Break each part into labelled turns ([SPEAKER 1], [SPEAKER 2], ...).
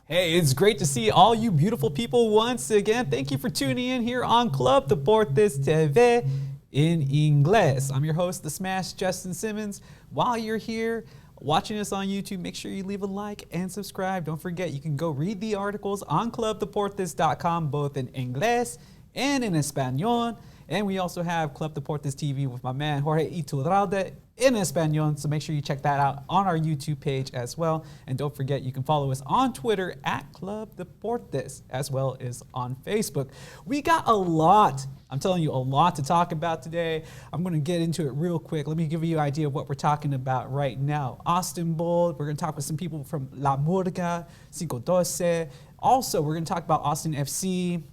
[SPEAKER 1] Hey, it's great to see all you beautiful people once again. Thank you for tuning in here on Club Deportes TV in ingles. I'm your host, the Smash Justin Simmons. While you're here watching us on YouTube, make sure you leave a like and subscribe. Don't forget, you can go read the articles on clubdeportes.com, both in ingles and in Espanol. And we also have Club Deportes TV with my man Jorge Iturralde in Espanol. So make sure you check that out on our YouTube page as well. And don't forget, you can follow us on Twitter at Club Deportes, as well as on Facebook. We got a lot, I'm telling you, a lot to talk about today. I'm going to get into it real quick. Let me give you an idea of what we're talking about right now. Austin Bowl. We're going to talk with some people from La Murga, Cinco12. Also, we're going to talk about Austin FC.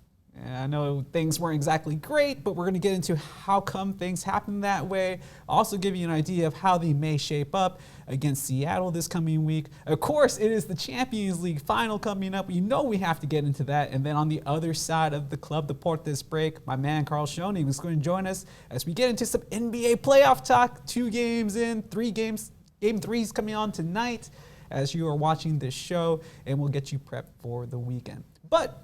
[SPEAKER 1] I know things weren't exactly great, but we're going to get into how come things happen that way. Also give you an idea of how they may shape up against Seattle this coming week. Of course, it is the Champions League final coming up. You know we have to get into that. And then on the other side of the Club Deportes break, my man Karl Schoening is going to join us as we get into some NBA playoff talk. 2 games in, 3 games. Game 3 is coming on tonight as you are watching this show, and we'll get you prepped for the weekend. But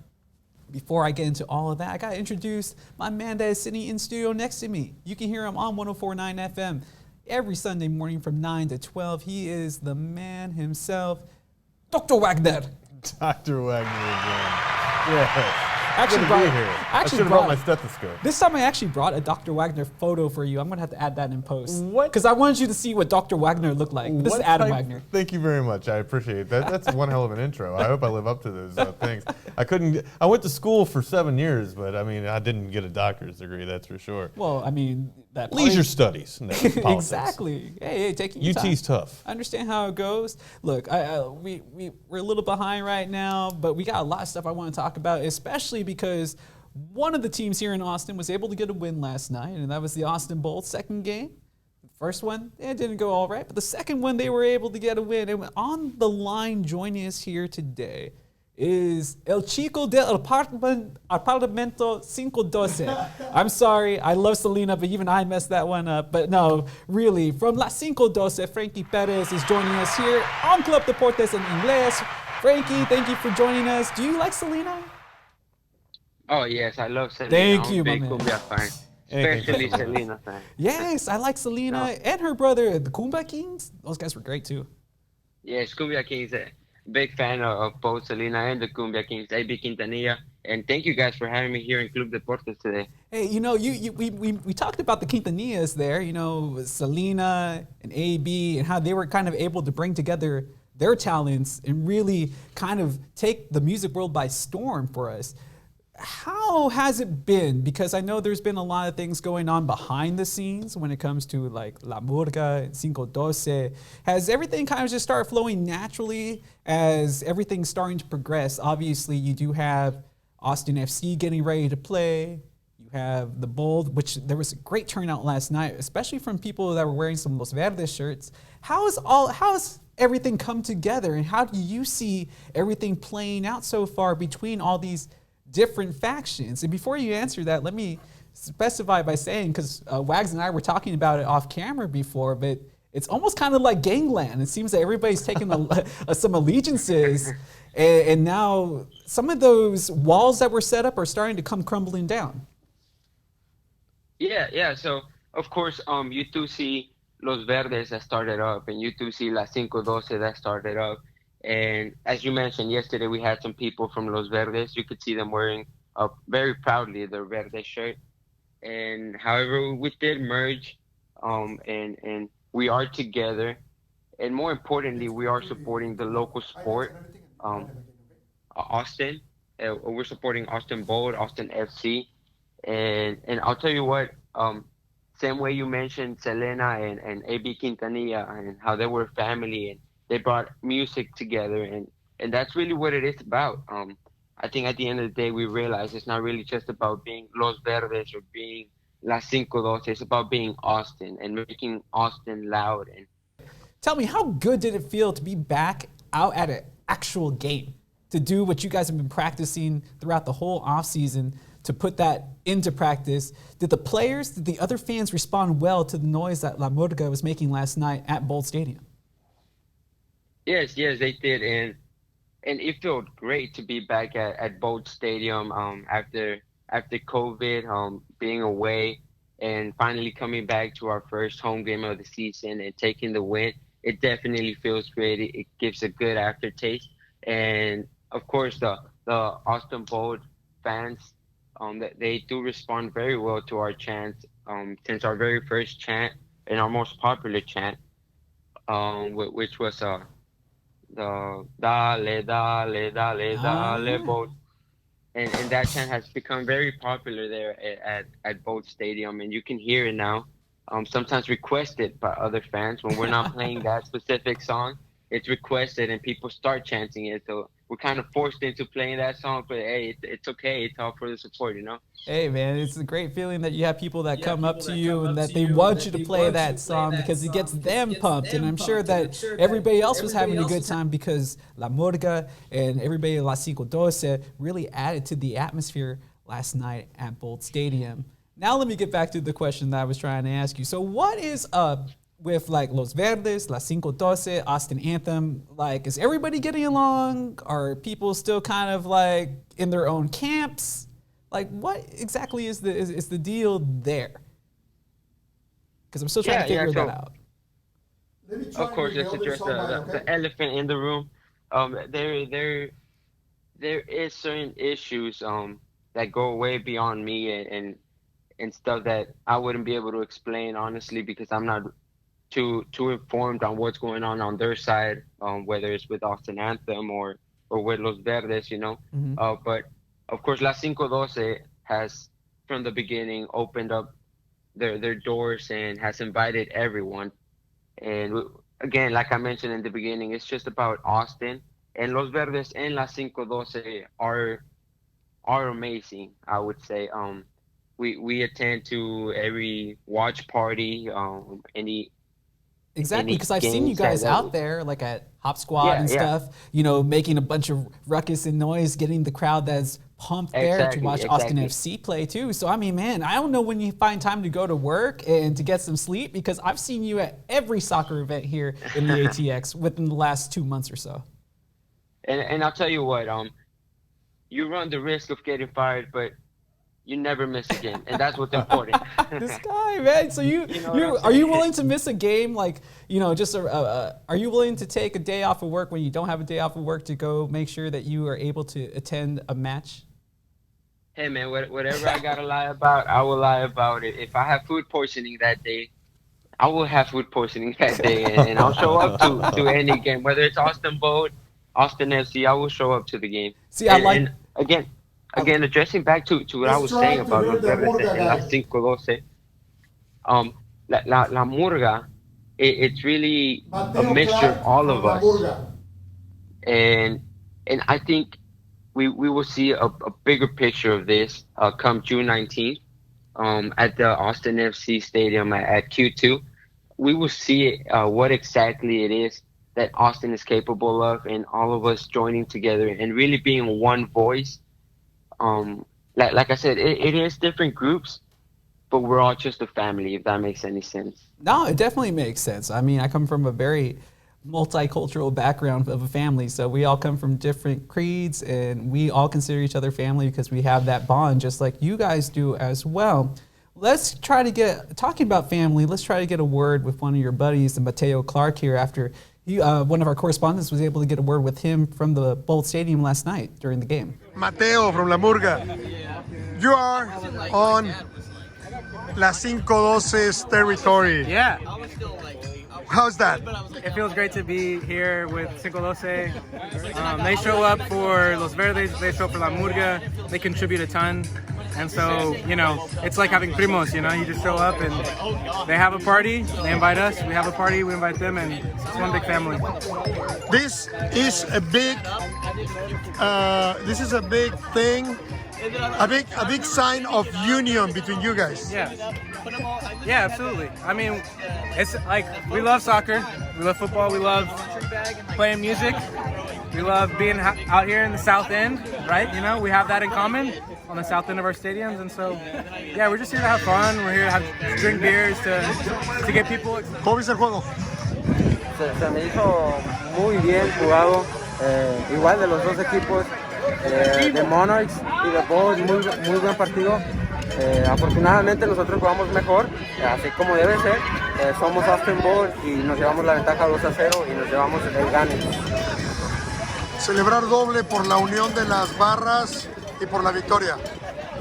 [SPEAKER 1] before I get into all of that, I got to introduce my man that is sitting in studio next to me. You can hear him on 104.9 FM every Sunday morning from 9 to 12. He is the man himself, Dr. Wagner.
[SPEAKER 2] Dr. Wagner again. Yeah.
[SPEAKER 1] I
[SPEAKER 2] should have brought my stethoscope.
[SPEAKER 1] This time I actually brought a Dr. Wagner photo for you. I'm going to have to add that in post.
[SPEAKER 2] What?
[SPEAKER 1] Because I wanted you to see what Dr. Wagner looked like. This is Adam Wagner.
[SPEAKER 2] Thank you very much. I appreciate that. That's one hell of an intro. I hope I live up to those things. I went to school for 7 years, but I mean, I didn't get a doctor's degree, that's for sure.
[SPEAKER 1] Well, I mean, that
[SPEAKER 2] leisure studies. No,
[SPEAKER 1] exactly. Hey, taking your
[SPEAKER 2] UT's
[SPEAKER 1] time.
[SPEAKER 2] tough.
[SPEAKER 1] I understand how it goes. Look, we're a little behind right now, but we got a lot of stuff I want to talk about, especially because one of the teams here in Austin was able to get a win last night, and that was the Austin Bowl second game. The first one, it didn't go all right, but the second one, they were able to get a win. And on the line joining us here today is El Chico del Apartamento Cinco12. I'm sorry, I love Selena, but even I messed that one up. But no, really, from La Cinco12, Frankie Perez is joining us here on Club Deportes in Ingles. Frankie, thank you for joining us. Do you like Selena?
[SPEAKER 3] Oh, yes, I love Selena.
[SPEAKER 1] Thank you,
[SPEAKER 3] I'm a big
[SPEAKER 1] my man.
[SPEAKER 3] cumbia fan, especially Selena fan.
[SPEAKER 1] Yes, I like Selena and her brother, the Cumbia Kings. Those guys were great, too.
[SPEAKER 3] Yes, Cumbia Kings, a big fan of both Selena and the Cumbia Kings, AB Quintanilla. And thank you guys for having me here in Club Deportes today.
[SPEAKER 1] Hey, you know, we talked about the Quintanillas there, you know, Selena and AB, and how they were kind of able to bring together their talents and really kind of take the music world by storm for us. How has it been? Because I know there's been a lot of things going on behind the scenes when it comes to like La Murga and Cinco12. Has everything kind of just started flowing naturally as everything's starting to progress? Obviously, you do have Austin FC getting ready to play. You have the Bold, which there was a great turnout last night, especially from people that were wearing some Los Verdes shirts. How's everything come together, and how do you see everything playing out so far between all these different factions? And before you answer that, let me specify by saying, because Wags and I were talking about it off camera before, but it's almost kind of like gangland. It seems that everybody's taking some allegiances, and now some of those walls that were set up are starting to come crumbling down.
[SPEAKER 3] Yeah. So, of course, you do see Los Verdes that started up, and you do see La Cinco12 that started up. And as you mentioned yesterday, we had some people from Los Verdes. You could see them wearing very proudly their Verde shirt. And however, we did merge, and we are together. And more importantly, we are supporting the local sport, Austin. We're supporting Austin Bold, Austin FC. And I'll tell you what, same way you mentioned Selena and AB Quintanilla and how they were family, and they brought music together, and that's really what it is about. I think at the end of the day, we realize it's not really just about being Los Verdes or being La Cinco12. It's about being Austin and making Austin loud. And
[SPEAKER 1] tell me, how good did it feel to be back out at an actual game, to do what you guys have been practicing throughout the whole offseason, to put that into practice. Did the other fans respond well to the noise that La Murga was making last night at Bold Stadium?
[SPEAKER 3] Yes, they did, and it felt great to be back at Bolt Stadium after COVID, being away and finally coming back to our first home game of the season and taking the win. It definitely feels great. It gives a good aftertaste, and of course the Austin Bolt fans, they do respond very well to our chants. Since our very first chant and our most popular chant, which was the Dale, Dale, Dale, Dale, Bolt. And that chant has become very popular there at Bolt Stadium, and you can hear it now. Sometimes requested by other fans when we're not playing that specific song. It's requested, and people start chanting it. So we're kind of forced into playing that song, but hey, it's okay. It's all for the support, you know?
[SPEAKER 1] Hey, man, it's a great feeling that you have people that come up to you and that they want you to play that song because it gets them pumped. And I'm sure that everybody else was having a good time because La Murga and everybody at La Cinco12 really added to the atmosphere last night at Bolt Stadium. Now let me get back to the question that I was trying to ask you. So what is up with like Los Verdes, La Cinco12, Austin Anthem? Like, is everybody getting along? Are people still kind of like in their own camps? Like, what exactly is the deal there? Because I'm still trying to figure that out.
[SPEAKER 3] Of course, let's address the elephant in the room. There is certain issues that go way beyond me and stuff that I wouldn't be able to explain honestly because I'm not too informed on what's going on their side, whether it's with Austin Anthem or with Los Verdes, you know.
[SPEAKER 1] Mm-hmm.
[SPEAKER 3] But of course, La Cinco12 has from the beginning opened up their doors and has invited everyone. And again, like I mentioned in the beginning, it's just about Austin, and Los Verdes and La Cinco12 are amazing, I would say. We attend to every watch party,
[SPEAKER 1] Exactly, because I've seen you guys out there, like at Hop Squad and stuff, you know, making a bunch of ruckus and noise, getting the crowd that's pumped there to watch Austin FC play too. So, I mean, man, I don't know when you find time to go to work and to get some sleep because I've seen you at every soccer event here in the ATX within the last 2 months or so.
[SPEAKER 3] And I'll tell you what, you run the risk of getting fired, but you never miss a game, and that's what's important.
[SPEAKER 1] This guy, man. So are you willing to miss a game? Like, you know, just are you willing to take a day off of work when you don't have a day off of work to go make sure that you are able to attend a match?
[SPEAKER 3] Hey, man, whatever I gotta lie about, I will lie about it. If I have food poisoning that day, I will have food poisoning that day, and I'll show up to any game, whether it's Austin Bolt, Austin FC. I will show up to the game.
[SPEAKER 1] See, and
[SPEAKER 3] Again, addressing back to what I was saying about Los Verdes and La Cinco12, La Murga, it's really a mixture of all of us. And I think we will see a bigger picture of this come June 19th at the Austin FC Stadium at Q2. We will see what exactly it is that Austin is capable of, and all of us joining together and really being one voice. Like I said, it is different groups, but we're all just a family, if that makes any sense.
[SPEAKER 1] No, it definitely makes sense. I mean, I come from a very multicultural background of a family, so we all come from different creeds, and we all consider each other family because we have that bond, just like you guys do as well. Let's try to talking about family, let's try to get a word with one of your buddies, Mateo Clark, here after one of our correspondents was able to get a word with him from the Bolt Stadium last night during the game.
[SPEAKER 4] Mateo from La Murga. You are on La Cinco12's territory.
[SPEAKER 5] Yeah.
[SPEAKER 4] How's that?
[SPEAKER 5] It feels great to be here with Cinco12. They show up for Los Verdes, they show up for La Murga, they contribute a ton. And so, you know, it's like having primos, you know, you just show up and they have a party, they invite us, we have a party, we invite them, and it's one big family.
[SPEAKER 4] This is a big thing, a big sign of union between you guys.
[SPEAKER 5] Yeah, absolutely. I mean, it's like, we love soccer, we love football, we love playing music, we love being out here in the South End, right? You know, we have that in common. on the south end of our stadiums. And so, yeah, we're just here to have fun. We're here to drink beers, to get people.
[SPEAKER 4] ¿Cómo viste el juego?
[SPEAKER 6] Se me hizo muy bien jugado, igual de los dos equipos, de Monarchs y de Bulls, muy buen partido. Afortunadamente nosotros jugamos mejor, así como debe ser. Somos Austin Bulls y nos llevamos la ventaja 2-0 y nos llevamos el gane.
[SPEAKER 4] Celebrar doble por la unión de las barras y por la victoria.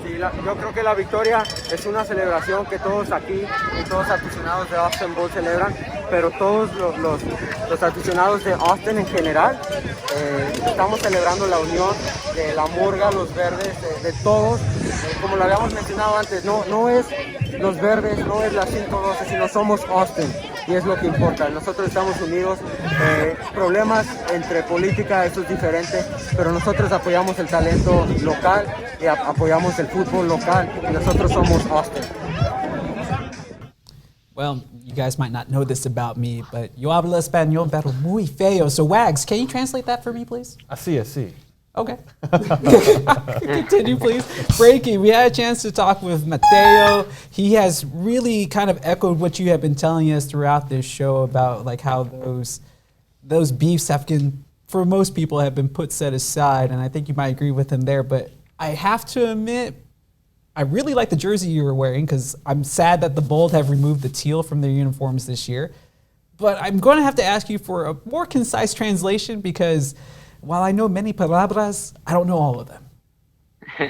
[SPEAKER 6] Sí, yo creo que la victoria es una celebración que todos aquí y todos los aficionados de Austin Bulls celebran, pero todos los aficionados de Austin en general estamos celebrando la unión de la Murga, los Verdes, de todos. Como lo habíamos mencionado antes, no es los Verdes, no es la Cinco12, sino somos Austin y es lo que importa. Nosotros estamos unidos, problemas entre política, eso es diferente, pero nosotros apoyamos el talento local y apoyamos el fútbol local y nosotros somos Austin.
[SPEAKER 1] Well, you guys might not know this about me, but yo hablo español pero muy feo. So Wags, can you translate that for me, please?
[SPEAKER 2] Así.
[SPEAKER 1] Okay. Continue, please. Frankie, we had a chance to talk with Mateo. He has really kind of echoed what you have been telling us throughout this show about like how those beefs have been, for most people, have been set aside, and I think you might agree with him there. But I have to admit, I really like the jersey you were wearing because I'm sad that the Bold have removed the teal from their uniforms this year. But I'm going to have to ask you for a more concise translation because while I know many palabras, I don't know all of them.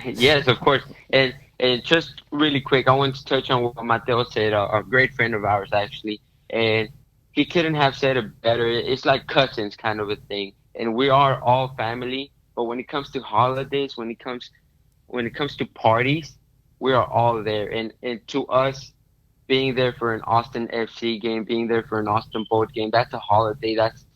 [SPEAKER 3] Yes, of course. And just really quick, I want to touch on what Mateo said, a great friend of ours, actually. And he couldn't have said it better. It's like cousins kind of a thing. And we are all family. But when it comes to holidays, when it comes to parties, we are all there. And to us, being there for an Austin FC game, being there for an Austin Bold game, that's a holiday.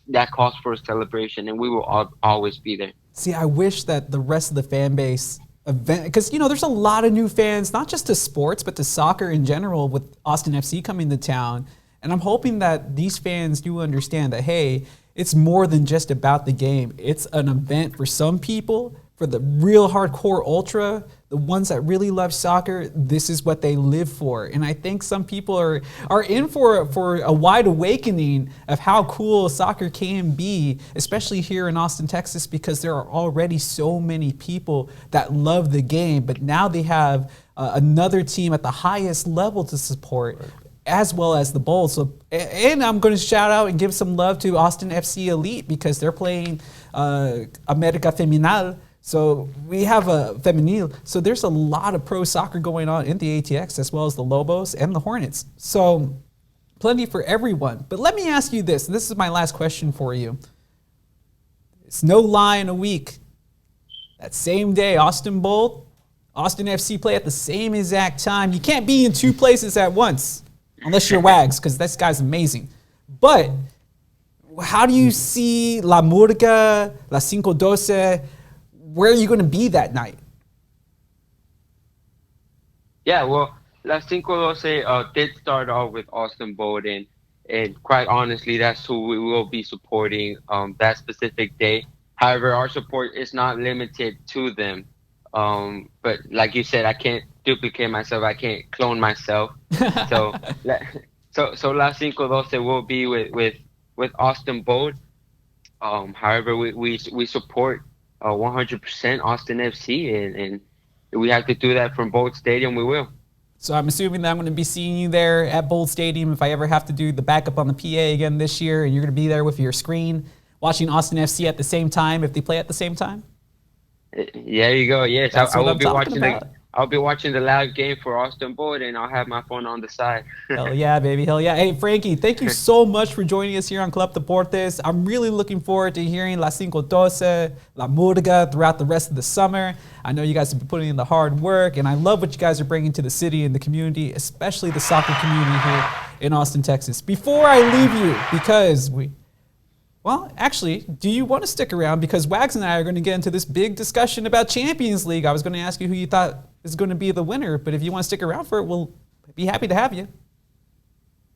[SPEAKER 3] That calls for a celebration, and we will always be there.
[SPEAKER 1] See, I wish that the rest of the fan base because there's a lot of new fans, not just to sports, but to soccer in general with Austin FC coming to town. And I'm hoping that these fans do understand that, hey, it's more than just about the game. It's an event for some people, for the real hardcore ultra, the ones that really love soccer. This is what they live for. And I think some people are in for a wide awakening of how cool soccer can be, especially here in Austin, Texas, because there are already so many people that love the game. But now they have another team at the highest level to support, as well as the Bold. So, and I'm going to shout out and give some love to Austin FC Elite because they're playing America Feminal. So we have a femenil. So there's a lot of pro soccer going on in the ATX, as well as the Lobos and the Hornets. So plenty for everyone. But let me ask you this. This is my last question for you. It's no lie in a week. That same day, Austin Bold, Austin FC play at the same exact time. You can't be in two places at once, unless you're Wags, because this guy's amazing. But how do you see La Murga, La Cinco12, where are you going to be that night?
[SPEAKER 3] Yeah, well, La Cinco12 did start off with Austin Bold, and quite honestly, that's who we will be supporting that specific day. However, our support is not limited to them. But like you said, I can't duplicate myself. I can't clone myself. So La Cinco12 will be with Austin Bold. However, we support 100% Austin FC, and we have to do that from Bold Stadium. We will.
[SPEAKER 1] So I'm assuming that I'm going to be seeing you there at Bold Stadium if I ever have to do the backup on the PA again this year, and you're going to be there with your screen watching Austin FC at the same time if they play at the same time?
[SPEAKER 3] There you go. Yes, I will be watching
[SPEAKER 1] about.
[SPEAKER 3] I'll be watching the live game for Austin Bold, and I'll have my phone on the side.
[SPEAKER 1] Hell yeah, baby. Hell yeah. Hey, Frankie, thank you so much for joining us here on Club Deportes. I'm really looking forward to hearing La Cinco12, La Murga throughout the rest of the summer. I know you guys have been putting in the hard work, and I love what you guys are bringing to the city and the community, especially the soccer community here in Austin, Texas. Before I leave you, because actually, do you want to stick around? Because Wags and I are going to get into this big discussion about Champions League. I was going to ask you who you thought is going to be the winner, but if you want to stick around for it, we'll be happy to have you.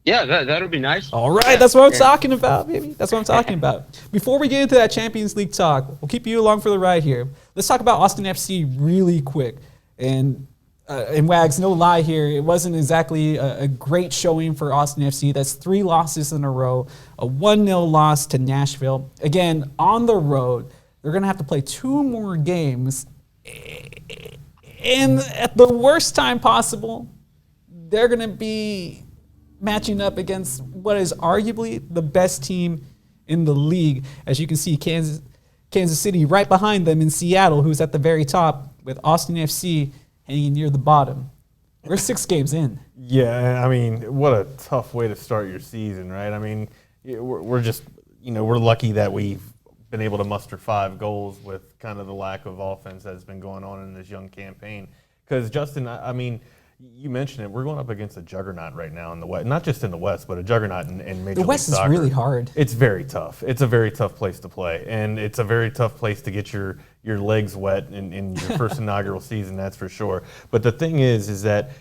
[SPEAKER 3] Yeah, that'll be nice.
[SPEAKER 1] All right, that's what I'm talking about, baby. That's what I'm talking about. Before we get into that Champions League talk, we'll keep you along for the ride here. Let's talk about Austin FC really quick. And Wags, no lie here, it wasn't exactly a great showing for Austin FC. That's 3 losses in a row, a 1-0 loss to Nashville. Again, on the road, they're going to have to play 2 more games. And at the worst time possible, they're going to be matching up against what is arguably the best team in the league. As you can see, Kansas City right behind them in Seattle, who's at the very top, with Austin FC hanging near the bottom. We're 6 games in.
[SPEAKER 2] Yeah, I mean, what a tough way to start your season, right? I mean, we're just, we're lucky that we've been able to muster 5 goals with kind of the lack of offense that's been going on in this young campaign. Because, Justin, I mean, you mentioned it. We're going up against a juggernaut right now in the West. Not just in the West, but a juggernaut in Major League Soccer.
[SPEAKER 1] The West is really hard.
[SPEAKER 2] It's very tough. It's a very tough place to play. And it's a very tough place to get your legs wet in your first inaugural season, that's for sure. But the thing is that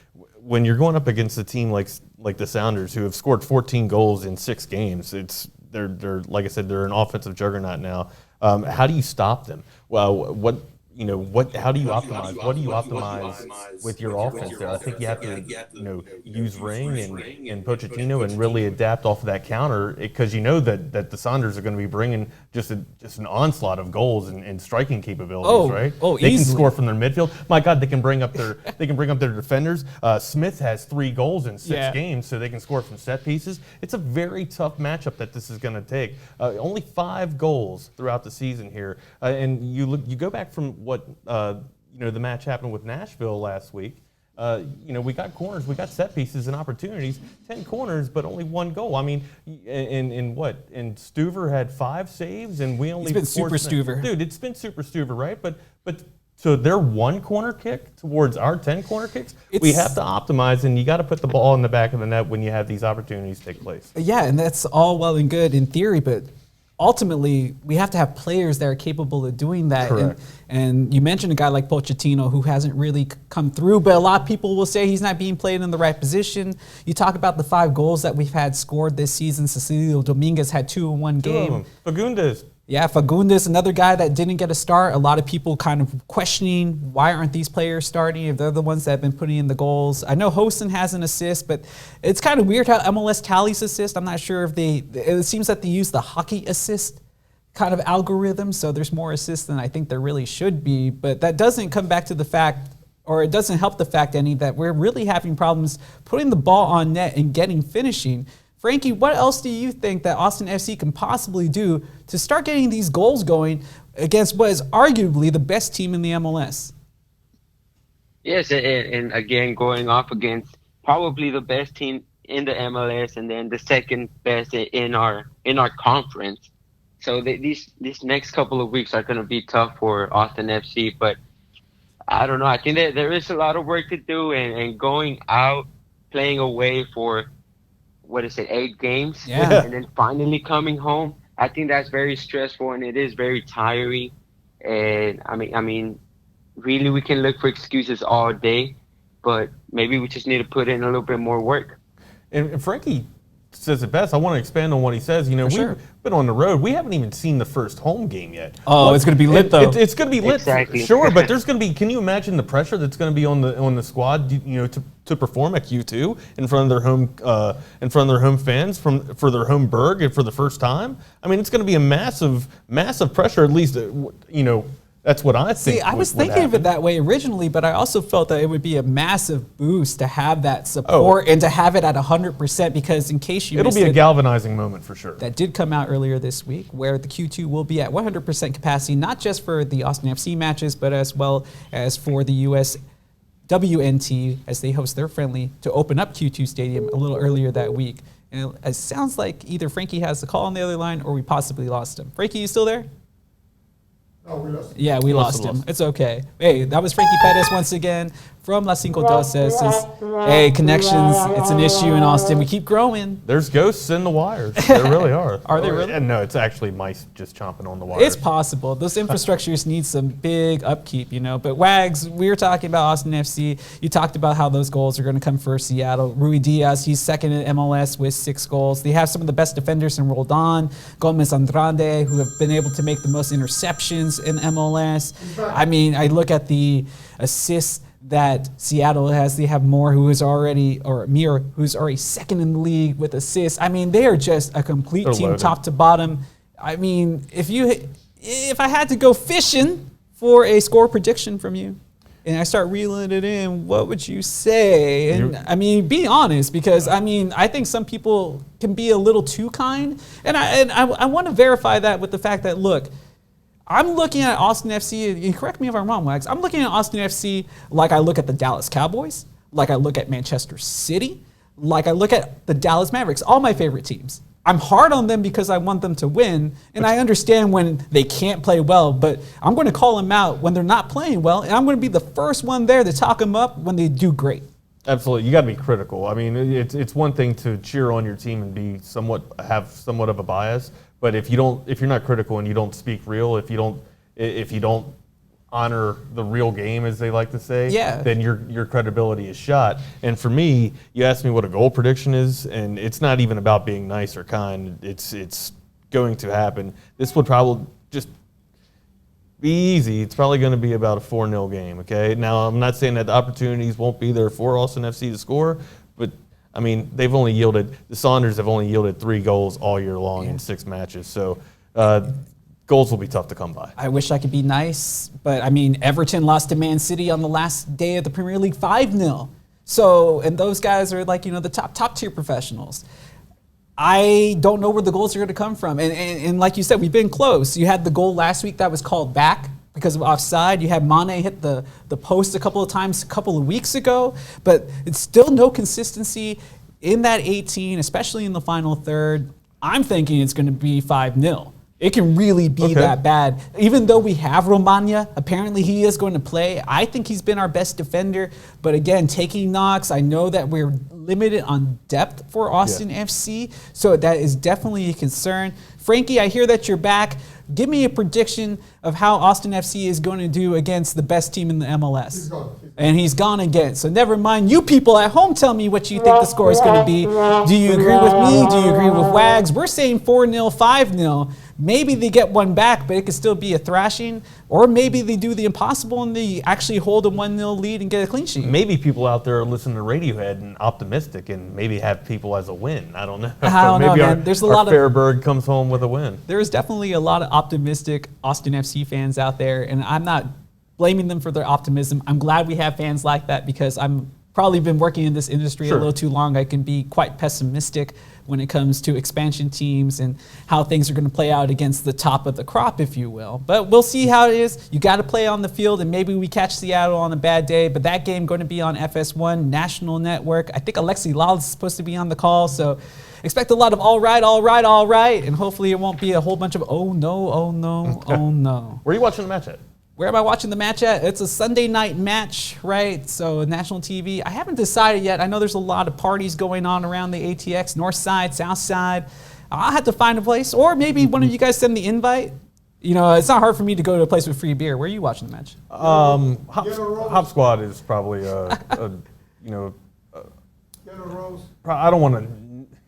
[SPEAKER 2] when you're going up against a team like the Sounders, who have scored 14 goals in 6 games, they're like I said, they're an offensive juggernaut now. How do you stop them? Well, how do you optimize? What do you optimize with your offense there? I think you have to, use Ring and Pochettino and really adapt off of that counter, because that the Sounders are going to be bringing just an onslaught of goals and striking capabilities, right? They can score from their midfield. My God, they can bring up their defenders. Smith has 3 goals in 6 games, so they can score from set pieces. It's a very tough matchup that this is going to take. Only 5 goals throughout the season here, and you go back from what the match happened with Nashville last week. We got corners, we got set pieces and opportunities, 10 corners, but only 1 goal. I mean, and Stuver had 5 saves, and we only.
[SPEAKER 1] It's been super Stuver,
[SPEAKER 2] dude. It's been super Stuver, right? But so their 1 corner kick towards our 10 corner kicks. We have to optimize, and you got to put the ball in the back of the net when you have these opportunities take place.
[SPEAKER 1] Yeah, and that's all well and good in theory, but ultimately, we have to have players that are capable of doing that.
[SPEAKER 2] Correct.
[SPEAKER 1] And you mentioned a guy like Pochettino who hasn't really come through, but a lot of people will say he's not being played in the right position. You talk about the 5 goals that we've had scored this season. Cecilio Dominguez had 2 in 1 game.
[SPEAKER 2] Fagundes.
[SPEAKER 1] Yeah, Fagundes, another guy that didn't get a start. A lot of people kind of questioning, why aren't these players starting if they're the ones that have been putting in the goals? I know Hosen has an assist, but it's kind of weird how MLS tallies assist. I'm not sure if it seems that they use the hockey assist kind of algorithm, so there's more assists than I think there really should be. But that doesn't come back to the fact, or it doesn't help the fact any, that we're really having problems putting the ball on net and getting finishing. Frankie, what else do you think that Austin FC can possibly do to start getting these goals going against what is arguably the best team in the MLS?
[SPEAKER 3] Yes, and again, going off against probably the best team in the MLS, and then the second best in our conference. So these next couple of weeks are going to be tough for Austin FC, but I don't know. I think that there is a lot of work to do, and going out, playing away for 8 games, and then finally coming home. I think that's very stressful, and it is very tiring. And I mean, really, we can look for excuses all day, but maybe we just need to put in a little bit more work.
[SPEAKER 2] And Frankie says it best. I want to expand on what he says. We've been on the road. We haven't even seen the first home game yet.
[SPEAKER 1] Oh, it's going to be lit, though.
[SPEAKER 2] It's going to be lit,
[SPEAKER 3] exactly.
[SPEAKER 2] Sure, but there's going to be. Can you imagine the pressure that's going to be on the squad? To perform at Q2 in front of their home fans for their home burg and for the first time. I mean, it's going to be a massive pressure. At least that's what I think.
[SPEAKER 1] See, I was thinking of it that way originally, but I also felt that it would be a massive boost to have that support and to have it at 100%, because in case you missed it,
[SPEAKER 2] it'll be a galvanizing moment for sure.
[SPEAKER 1] That did come out earlier this week, where the Q2 will be at 100% capacity, not just for the Austin FC matches, but as well as for the US WNT as they host their friendly to open up Q2 Stadium a little earlier that week. And it sounds like either Frankie has the call on the other line or we possibly lost him. Frankie, you still there?
[SPEAKER 4] Oh, we lost him.
[SPEAKER 1] Yeah, we lost him. It's okay. Hey, that was Frankie Perez once again from La Cinco12. Hey, connections, it's an issue in Austin. We keep growing.
[SPEAKER 2] There's ghosts in the wires. There really are.
[SPEAKER 1] Are they really?
[SPEAKER 2] And no, it's actually mice just chomping on the wires.
[SPEAKER 1] It's possible. Those infrastructures need some big upkeep, But Wags, we were talking about Austin FC. You talked about how those goals are going to come for Seattle. Rui Diaz, he's second in MLS with 6 goals. They have some of the best defenders in Roldan, Gomez Andrade, who have been able to make the most interceptions in MLS. I mean, I look at the assists that Seattle has. They have Moore, who is already, or Mir, who's already second in the league with assists. I mean, they are just a complete
[SPEAKER 2] They're
[SPEAKER 1] team,
[SPEAKER 2] loaded.
[SPEAKER 1] top to bottom. I mean, if I had to go fishing for a score prediction from you, and I start reeling it in, what would you say? And I mean, be honest, because I mean, I think some people can be a little too kind, and I want to verify that with the fact that, look, I'm looking at Austin FC, and correct me if I'm wrong, Wags, I'm looking at Austin FC like I look at the Dallas Cowboys, like I look at Manchester City, like I look at the Dallas Mavericks, all my favorite teams. I'm hard on them because I want them to win, and I understand when they can't play well, but I'm going to call them out when they're not playing well, and I'm going to be the first one there to talk them up when they do great.
[SPEAKER 2] Absolutely, you got to be critical. I mean, it's one thing to cheer on your team and have somewhat of a bias, but if you're not critical and you don't speak real, if you don't honor the real game, as they like to say, then your credibility is shot. And for me, you asked me what a goal prediction is, and it's not even about being nice or kind. It's going to happen. This would probably just be easy. It's probably going to be about a 4-0 game, okay? Now, I'm not saying that the opportunities won't be there for Austin FC to score, but, I mean, the Saunders have only yielded 3 goals all year long in 6 matches. So, goals will be tough to come by.
[SPEAKER 1] I wish I could be nice, but I mean, Everton lost to Man City on the last day of the Premier League 5-0. So, and those guys are like, the top tier professionals. I don't know where the goals are going to come from. And like you said, we've been close. You had the goal last week that was called back because of offside. You had Mane hit the post a couple of times a couple of weeks ago, but it's still no consistency in that 18, especially in the final third. I'm thinking it's going to be 5-0. It can really be that bad. Even though we have Romagna, apparently he is going to play. I think he's been our best defender. But again, taking knocks, I know that we're limited on depth for Austin FC. So that is definitely a concern. Frankie, I hear that you're back. Give me a prediction of how Austin FC is going to do against the best team in the MLS.
[SPEAKER 4] He's gone.
[SPEAKER 1] And he's gone again. So never mind. You people at home, tell me what you think the score is going to be. Do you agree with me? Do you agree with Wags? We're saying 4-0, 5-0. Maybe they get one back, but it could still be a thrashing. Or maybe they do the impossible and they actually hold a 1-0 lead and get a clean sheet.
[SPEAKER 2] Maybe people out there are listening to Radiohead and optimistic and maybe have people as a win. I don't know.
[SPEAKER 1] I don't know, man. There's a lot of
[SPEAKER 2] Fairberg comes home with a win.
[SPEAKER 1] There is definitely a lot of optimistic Austin FC fans out there, and I'm not blaming them for their optimism. I'm glad we have fans like that because I'm probably been working in this industry a little too long. I can be quite pessimistic when it comes to expansion teams and how things are going to play out against the top of the crop, if you will. But we'll see how it is. You got to play on the field, and maybe we catch Seattle on a bad day. But that game going to be on FS1 National Network. I think Alexi Lal is supposed to be on the call, so expect a lot of all right, and hopefully it won't be a whole bunch of oh no, oh no, oh no.
[SPEAKER 2] Where are you watching the match at?
[SPEAKER 1] Where am I watching the match at? It's a Sunday night match, right? So national TV. I haven't decided yet. I know there's a lot of parties going on around the ATX, north side, south side. I'll have to find a place. Or maybe one of you guys send the invite. It's not hard for me to go to a place with free beer. Where are you watching the match?
[SPEAKER 2] Hop Squad is probably I don't want to.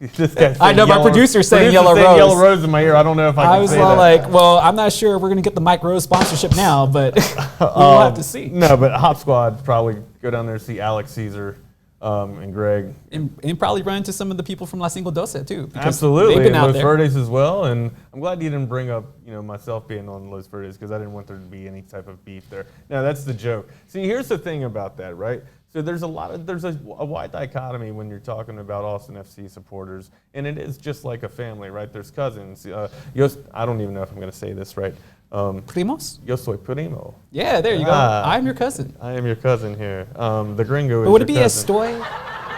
[SPEAKER 2] This guy's
[SPEAKER 1] I know my producer's saying Yellow Rose.
[SPEAKER 2] Yellow Rose in my ear. I don't know if I can say that.
[SPEAKER 1] I was like, well, I'm not sure if we're going to get the Mike Rose sponsorship now, but we'll have to see.
[SPEAKER 2] No, but Hop Squad probably go down there and see Alex Caesar and Greg.
[SPEAKER 1] And probably run into some of the people from Cinco12 too.
[SPEAKER 2] Absolutely,
[SPEAKER 1] they've been
[SPEAKER 2] and
[SPEAKER 1] out
[SPEAKER 2] Los
[SPEAKER 1] there.
[SPEAKER 2] Verdes as well. And I'm glad you didn't bring up myself being on Los Verdes because I didn't want there to be any type of beef there. No, that's the joke. See, here's the thing about that, right? So there's a wide dichotomy when you're talking about Austin FC supporters, and it is just like a family, right? There's cousins. I don't even know if I'm going to say this right.
[SPEAKER 1] Primos?
[SPEAKER 2] Yo soy primo.
[SPEAKER 1] Yeah, there you go. I'm your cousin.
[SPEAKER 2] I am your cousin here. The gringo is
[SPEAKER 1] But would it
[SPEAKER 2] your
[SPEAKER 1] be
[SPEAKER 2] cousin.
[SPEAKER 1] Estoy?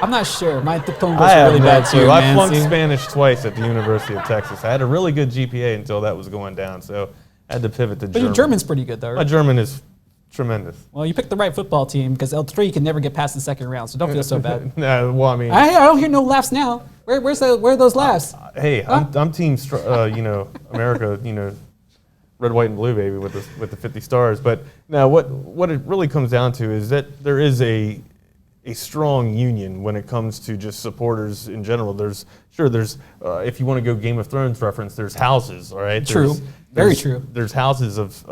[SPEAKER 1] I'm not sure. My tone goes
[SPEAKER 2] I have
[SPEAKER 1] really
[SPEAKER 2] no
[SPEAKER 1] bad
[SPEAKER 2] clue.
[SPEAKER 1] too,
[SPEAKER 2] I
[SPEAKER 1] man.
[SPEAKER 2] flunked
[SPEAKER 1] See?
[SPEAKER 2] Spanish twice at the University of Texas. I had a really good GPA until that was going down, so I had to pivot to
[SPEAKER 1] But
[SPEAKER 2] German.
[SPEAKER 1] your German's pretty good, though.
[SPEAKER 2] My
[SPEAKER 1] Right?
[SPEAKER 2] German is tremendous.
[SPEAKER 1] Well, you picked the right football team because L3 can never get past the second round, so don't feel so bad.
[SPEAKER 2] No, well, I mean,
[SPEAKER 1] I don't hear no laughs now. Where are those laughs?
[SPEAKER 2] hey, I'm team, America, red, white, and blue, baby, with the 50 stars. But now, what it really comes down to is that there is a strong union when it comes to just supporters in general. There's if you want to go Game of Thrones reference, there's houses, all right?
[SPEAKER 1] True. Very true.
[SPEAKER 2] There's houses of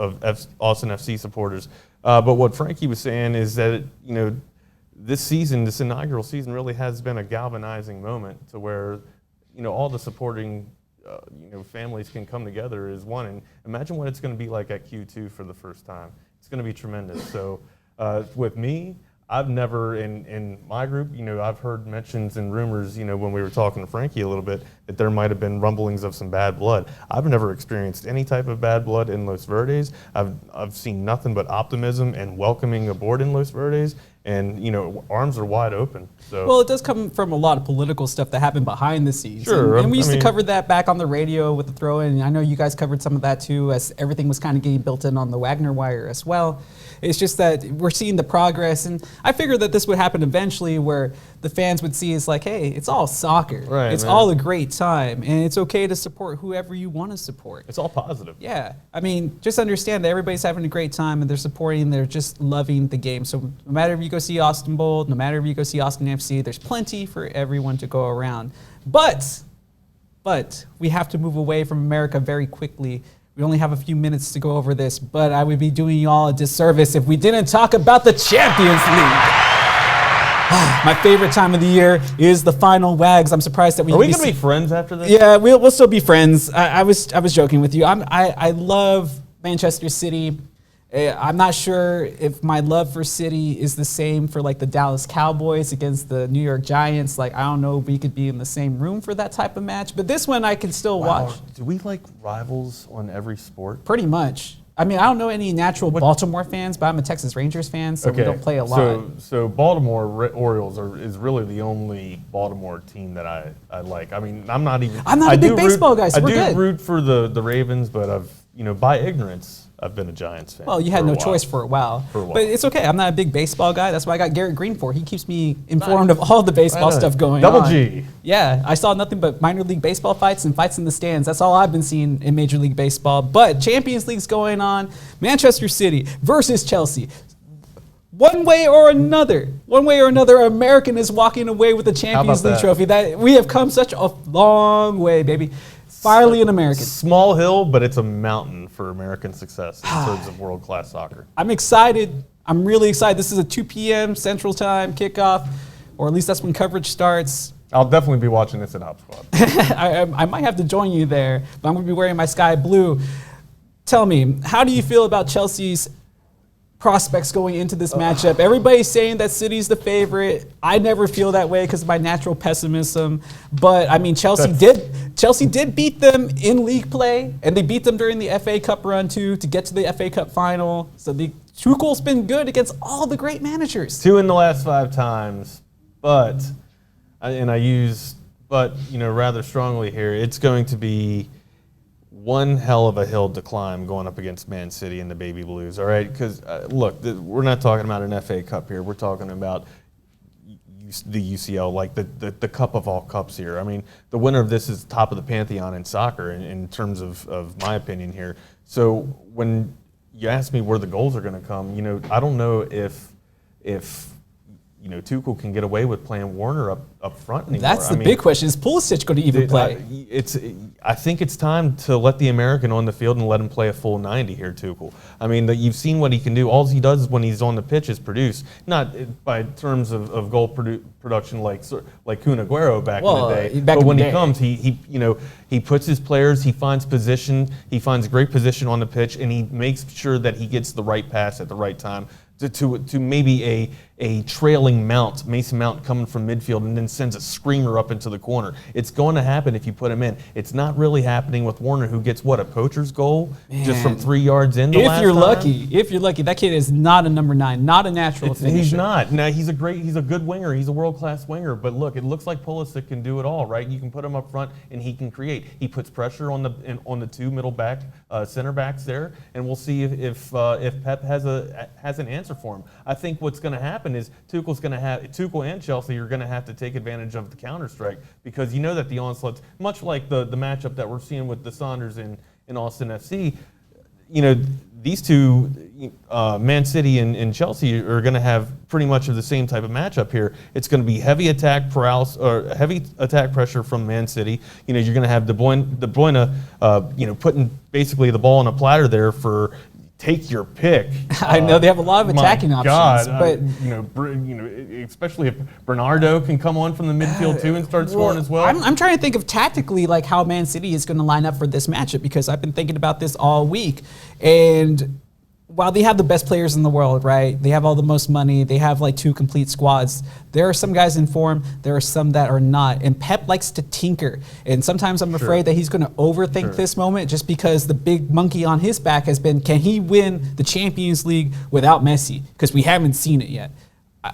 [SPEAKER 2] Austin FC supporters. But what Frankie was saying is that, this season, this inaugural season really has been a galvanizing moment to where, all the supporting, families can come together as one. And imagine what it's going to be like at Q2 for the first time. It's going to be tremendous. So with me, I've never, in my group, I've heard mentions and rumors, when we were talking to Frankie a little bit, that there might have been rumblings of some bad blood. I've never experienced any type of bad blood in Los Verdes. I've seen nothing but optimism and welcoming aboard in Los Verdes. And, arms are wide open. So.
[SPEAKER 1] Well, it does come from a lot of political stuff that happened behind the scenes.
[SPEAKER 2] Sure.
[SPEAKER 1] And we used to cover that back on the radio with the throw-in. And I know you guys covered some of that too, as everything was kind of getting built in on the Wagner wire as well. It's just that we're seeing the progress. And I figured that this would happen eventually where the fans would see it's like, hey, it's all soccer.
[SPEAKER 2] Right,
[SPEAKER 1] it's all a great time. And it's okay to support whoever you want to support.
[SPEAKER 2] It's all positive.
[SPEAKER 1] Yeah. I mean, just understand that everybody's having a great time and they're supporting, they're just loving the game. So no matter if you go see Austin Bold, no matter if you go see Austin FC, there's plenty for everyone to go around. But we have to move away from America very quickly. We only have a few minutes to go over this, but I would be doing you all a disservice if we didn't talk about the Champions League. My favorite time of the year is the final Wags. I'm surprised that
[SPEAKER 2] Are we going to be friends after this?
[SPEAKER 1] Yeah, we'll still be friends. I was joking with you. I love Manchester City. I'm not sure if my love for City is the same for like the Dallas Cowboys against the New York Giants. Like, I don't know if we could be in the same room for that type of match, but this one I can still watch.
[SPEAKER 2] Do we like rivals on every sport?
[SPEAKER 1] Pretty much. I mean, I don't know any natural Baltimore fans, but I'm a Texas Rangers fan, so we don't play a lot.
[SPEAKER 2] So Baltimore Orioles is really the only Baltimore team that I like. I mean, I'm not a big
[SPEAKER 1] baseball guy, so we're good.
[SPEAKER 2] I do root for the Ravens, but by ignorance, I've been a Giants fan.
[SPEAKER 1] Well, you had no choice for a while. But it's okay. I'm not a big baseball guy. That's why I got Garrett Green for. He keeps me informed of all the baseball stuff going on.
[SPEAKER 2] Double G.
[SPEAKER 1] Yeah, I saw nothing but minor league baseball fights and fights in the stands. That's all I've been seeing in Major League Baseball. But Champions League's going on. Manchester City versus Chelsea. One way or another, American is walking away with the Champions League trophy. That we have come such a long way, baby. Finally an American.
[SPEAKER 2] Small hill, but it's a mountain for American success in terms of world-class soccer.
[SPEAKER 1] I'm excited. I'm really excited. This is a 2 p.m. Central Time kickoff, or at least that's when coverage starts.
[SPEAKER 2] I'll definitely be watching this at Hop Squad.
[SPEAKER 1] I might have to join you there, but I'm going to be wearing my sky blue. Tell me, how do you feel about Chelsea's prospects going into this matchup? Everybody's saying that City's the favorite. I never feel that way because of my natural pessimism. But I mean, Chelsea did beat them in league play, and they beat them during the FA Cup run too to get to the FA Cup final. So Tuchel's been good against all the great managers.
[SPEAKER 2] 2 in the last 5 times, but I use rather strongly here. It's going to be one hell of a hill to climb going up against Man City and the Baby Blues, all right? Because, look, we're not talking about an FA Cup here. We're talking about the UCL, like the cup of all cups here. I mean, the winner of this is top of the pantheon in soccer in terms of my opinion here. So when you ask me where the goals are going to come, I don't know if Tuchel can get away with playing Warner up front anymore.
[SPEAKER 1] That's the big question. Is Pulisic going to even play?
[SPEAKER 2] I think it's time to let the American on the field and let him play a full 90 here, Tuchel. I mean, you've seen what he can do. All he does when he's on the pitch is produce, not by terms of goal production like Kun Aguero back in the day. But when he comes, he puts his players, he finds position, he finds great position on the pitch, and he makes sure that he gets the right pass at the right time. To maybe a trailing Mason Mount coming from midfield and then sends a screamer up into the corner. It's going to happen if you put him in. It's not really happening with Warner, who gets a poacher's goal just from 3 yards in the last time.
[SPEAKER 1] If you're lucky, that kid is not a number 9, not a natural finisher.
[SPEAKER 2] He's not. Now he's a good winger. He's a world-class winger. But look, it looks like Pulisic can do it all, right? You can put him up front and he can create. He puts pressure on the 2 middle back center backs there, and we'll see if Pep has an answer for him. I think what's going to happen is Tuchel and Chelsea are going to have to take advantage of the counter-strike, because you know that the onslaughts, much like the matchup that we're seeing with the Saunders in Austin FC, these two, Man City and Chelsea, are going to have pretty much of the same type of matchup here. It's going to be heavy attack pressure from Man City. You're going to have De Bruyne, putting basically the ball on a platter there for take your pick.
[SPEAKER 1] I know they have a lot of attacking
[SPEAKER 2] my
[SPEAKER 1] options,
[SPEAKER 2] God,
[SPEAKER 1] but
[SPEAKER 2] especially if Bernardo can come on from the midfield too and start scoring as well.
[SPEAKER 1] I'm trying to think of tactically like how Man City is going to line up for this matchup, because I've been thinking about this all week. And while they have the best players in the world, right? They have all the most money. They have like 2 complete squads. There are some guys in form. There are some that are not. And Pep likes to tinker. And sometimes I'm afraid that he's going to overthink this moment, just because the big monkey on his back has been, can he win the Champions League without Messi? Because we haven't seen it yet.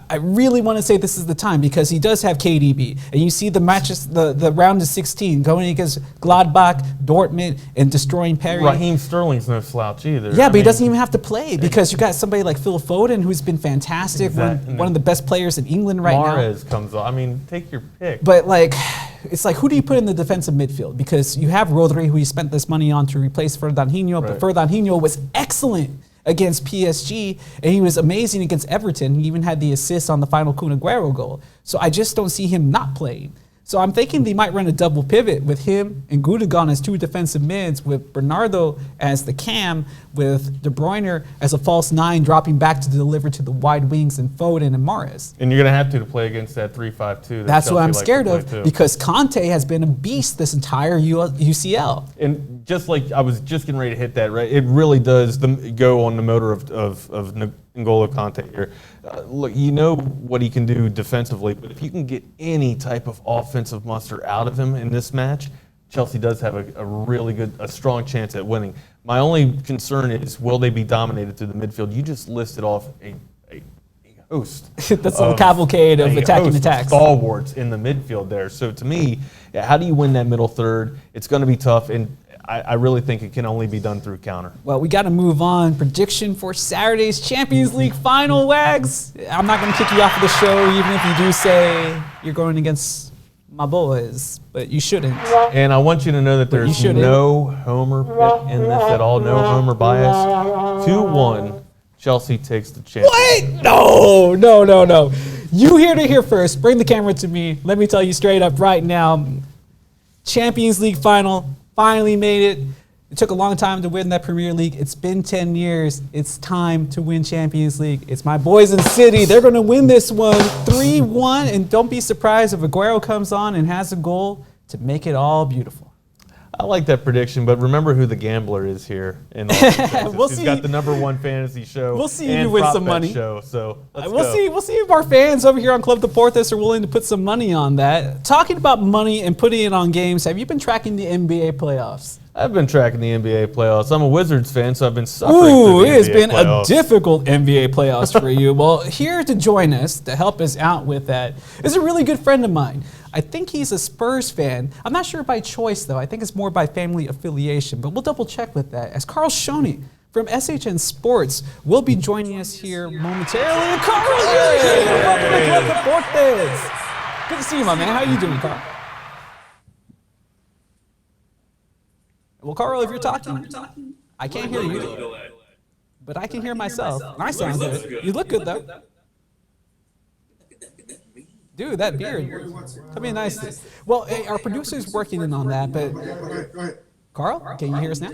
[SPEAKER 1] I really want to say this is the time, because he does have KDB. And you see the matches, the round of 16, going against Gladbach, Dortmund, and destroying Perez.
[SPEAKER 2] Raheem Sterling's no slouch either.
[SPEAKER 1] Yeah, but he doesn't even have to play, because you got somebody like Phil Foden, who's been fantastic, one of the best players in England right now.
[SPEAKER 2] Mahrez comes on. I mean, take your pick.
[SPEAKER 1] But like, it's like, who do you put in the defensive midfield? Because you have Rodri, who you spent this money on to replace Fernandinho, but Fernandinho was excellent against PSG, and he was amazing against Everton. He even had the assist on the final Kun Aguero goal. So I just don't see him not playing. So I'm thinking they might run a double pivot with him and Gundogan as 2 defensive mids, with Bernardo as the cam, with De Bruyne as a false 9, dropping back to deliver to the wide wings, and Foden and Mahrez.
[SPEAKER 2] And you're going to have to play against that 3-5-2.
[SPEAKER 1] That's what I'm scared of, because Conte has been a beast this entire UCL.
[SPEAKER 2] And just like I was just getting ready to hit that, right? It really does go on the motor of N'Golo Kante here. Look, you know what he can do defensively, but if you can get any type of offensive muster out of him in this match, Chelsea does have a strong chance at winning. My only concern is, will they be dominated through the midfield? You just listed off a host.
[SPEAKER 1] That's a cavalcade of attacking attacks.
[SPEAKER 2] Stalwarts in the midfield there. So to me, how do you win that middle third? It's going to be tough, and I really think it can only be done through counter.
[SPEAKER 1] Well, we got to move on. Prediction for Saturday's Champions League final, Wags. I'm not going to kick you off of the show, even if you do say you're going against my boys, but you shouldn't.
[SPEAKER 2] And I want you to know that there's no homer pick in this at all, no homer bias. 2-1, Chelsea takes the chance.
[SPEAKER 1] What? No. You hear to hear first. Bring the camera to me. Let me tell you straight up right now. Champions League final. Finally made it. It took a long time to win that Premier League. It's been 10 years. It's time to win Champions League. It's my boys in City. They're going to win this one 3-1. And don't be surprised if Aguero comes on and has a goal to make it all beautiful.
[SPEAKER 2] I like that prediction, but remember who the gambler is here. In He's got the #1 fantasy show.
[SPEAKER 1] We'll see you win some money.
[SPEAKER 2] Show, so
[SPEAKER 1] we'll see if our fans over here on Club Deportes are willing to put some money on that. Talking about money and putting it on games, have you been tracking the NBA playoffs?
[SPEAKER 2] I've been tracking the NBA playoffs. I'm a Wizards fan, so I've been suffering
[SPEAKER 1] through
[SPEAKER 2] the
[SPEAKER 1] it has
[SPEAKER 2] NBA
[SPEAKER 1] been
[SPEAKER 2] playoffs.
[SPEAKER 1] A difficult NBA playoffs for you. Well, here to join us, to help us out with that, is a really good friend of mine. I think he's a Spurs fan. I'm not sure by choice, though. I think it's more by family affiliation, but we'll double check with that. As Karl Schoening from SHN Sports will be joining us here momentarily. Karl, welcome to Club Deportes. Good to see you, my man. How are you doing, Karl? Well, Karl, if you're talking, I can't hear you, but I can hear myself. I sound good. You look good, though. Dude, that beard. Come in nicely. Well, hey, our producer's working in on that, but Karl, can you hear us now?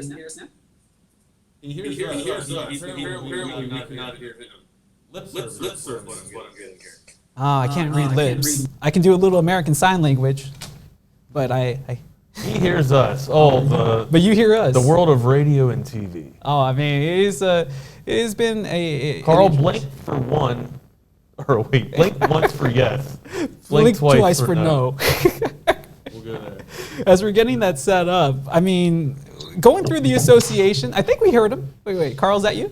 [SPEAKER 7] He hears us. Apparently, we cannot hear him. Lip service is what I'm getting here.
[SPEAKER 1] Oh, I can't read lips. I can do a little American Sign Language, but
[SPEAKER 2] He hears us.
[SPEAKER 1] But you hear us.
[SPEAKER 2] The world of radio and TV.
[SPEAKER 1] Oh, I mean, it has been a
[SPEAKER 2] Karl, blink for one. Or wait, blink once for yes.
[SPEAKER 1] Blink twice for no.
[SPEAKER 2] We'll go there.
[SPEAKER 1] As we're getting that set up, I mean, going through the association, I think we heard him. Wait, Karl, is that you?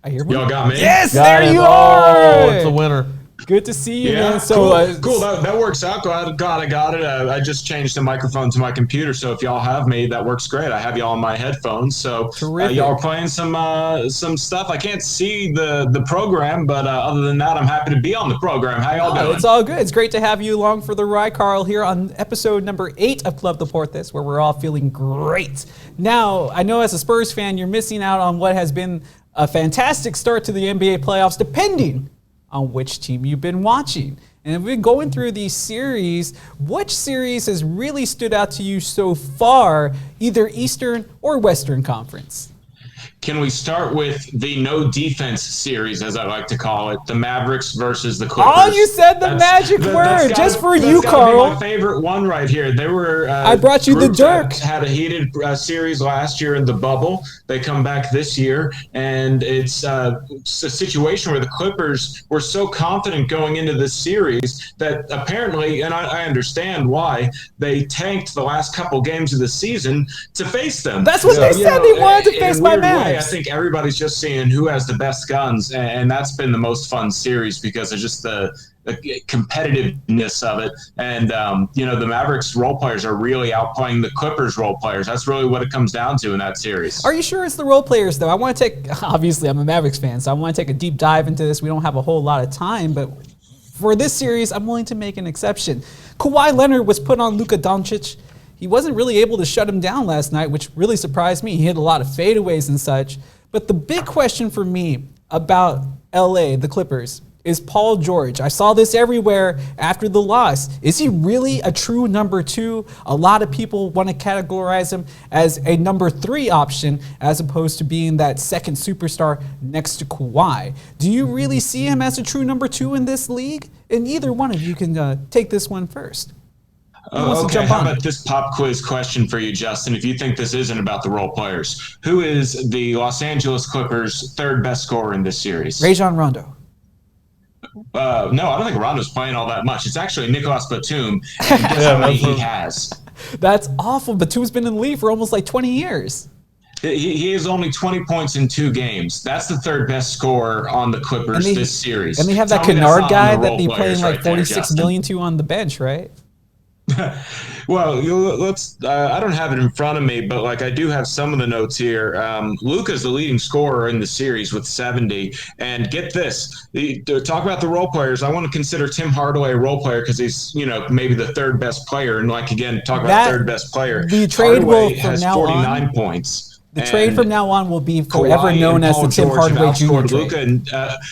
[SPEAKER 1] I hear him.
[SPEAKER 7] Y'all got me?
[SPEAKER 1] Yes, there you are.
[SPEAKER 2] Oh, it's a winner.
[SPEAKER 1] Good to see you, man.
[SPEAKER 7] So cool. That works out. I got it. I just changed the microphone to my computer, so if y'all have me, that works great. I have y'all on my headphones, so y'all are playing some stuff. I can't see the program, but other than that, I'm happy to be on the program. How y'all doing?
[SPEAKER 1] It's all good. It's great to have you along for the ride, Karl, here on episode number 8 of Club Deportes, where we're all feeling great. Now, I know as a Spurs fan, you're missing out on what has been a fantastic start to the NBA playoffs, depending on which team you've been watching. And we've been going through these series. Which series has really stood out to you so far, either Eastern or Western Conference?
[SPEAKER 7] Can we start with the no defense series, as I like to call it, the Mavericks versus the Clippers?
[SPEAKER 1] Oh, you said the magic word just for you, Karl.
[SPEAKER 7] My favorite one right here. They were.
[SPEAKER 1] I brought you the Dirk.
[SPEAKER 7] Had a heated series last year in the bubble. They come back this year, and it's a situation where the Clippers were so confident going into this series that apparently, and I understand why, they tanked the last couple games of the season to face them.
[SPEAKER 1] That's what they said. They wanted to face my Mavs.
[SPEAKER 7] I think everybody's just seeing who has the best guns, and that's been the most fun series because of just the competitiveness of it. And, the Mavericks role players are really outplaying the Clippers role players. That's really what it comes down to in that series.
[SPEAKER 1] Are you sure it's the role players, though? I want to take, obviously, I'm a Mavericks fan, so I want to take a deep dive into this. We don't have a whole lot of time, but for this series, I'm willing to make an exception. Kawhi Leonard was put on Luka Doncic. He wasn't really able to shut him down last night, which really surprised me. He hit a lot of fadeaways and such. But the big question for me about LA, the Clippers, is Paul George. I saw this everywhere after the loss. Is he really a true number 2? A lot of people want to categorize him as a number 3 option as opposed to being that second superstar next to Kawhi. Do you really see him as a true number 2 in this league? And either one of you can take this one first.
[SPEAKER 7] Okay, how about this pop quiz question for you, Justin? If you think this isn't about the role players, who is the Los Angeles Clippers' third best scorer in this series?
[SPEAKER 1] Rajon Rondo.
[SPEAKER 7] No, I don't think Rondo's playing all that much. It's actually Nicolas Batum, and guess how many he has?
[SPEAKER 1] That's awful. Batum's been in the league for almost like 20 years.
[SPEAKER 7] He has only 20 points in 2 games. That's the third best scorer on the Clippers this series.
[SPEAKER 1] And they have that Kennard guy that they playing like $46 million to on the bench, right?
[SPEAKER 7] Well, let's. I don't have it in front of me, but I do have some of the notes here. Luka's the leading scorer in the series with 70. And get this: talk about the role players. I want to consider Tim Hardaway a role player because he's, maybe the third best player. And again, talk about third best player.
[SPEAKER 1] The trade
[SPEAKER 7] Hardaway has 49 points.
[SPEAKER 1] The trade from now on will be forever known as the Tim Hardaway Jr. trade.
[SPEAKER 7] Luka and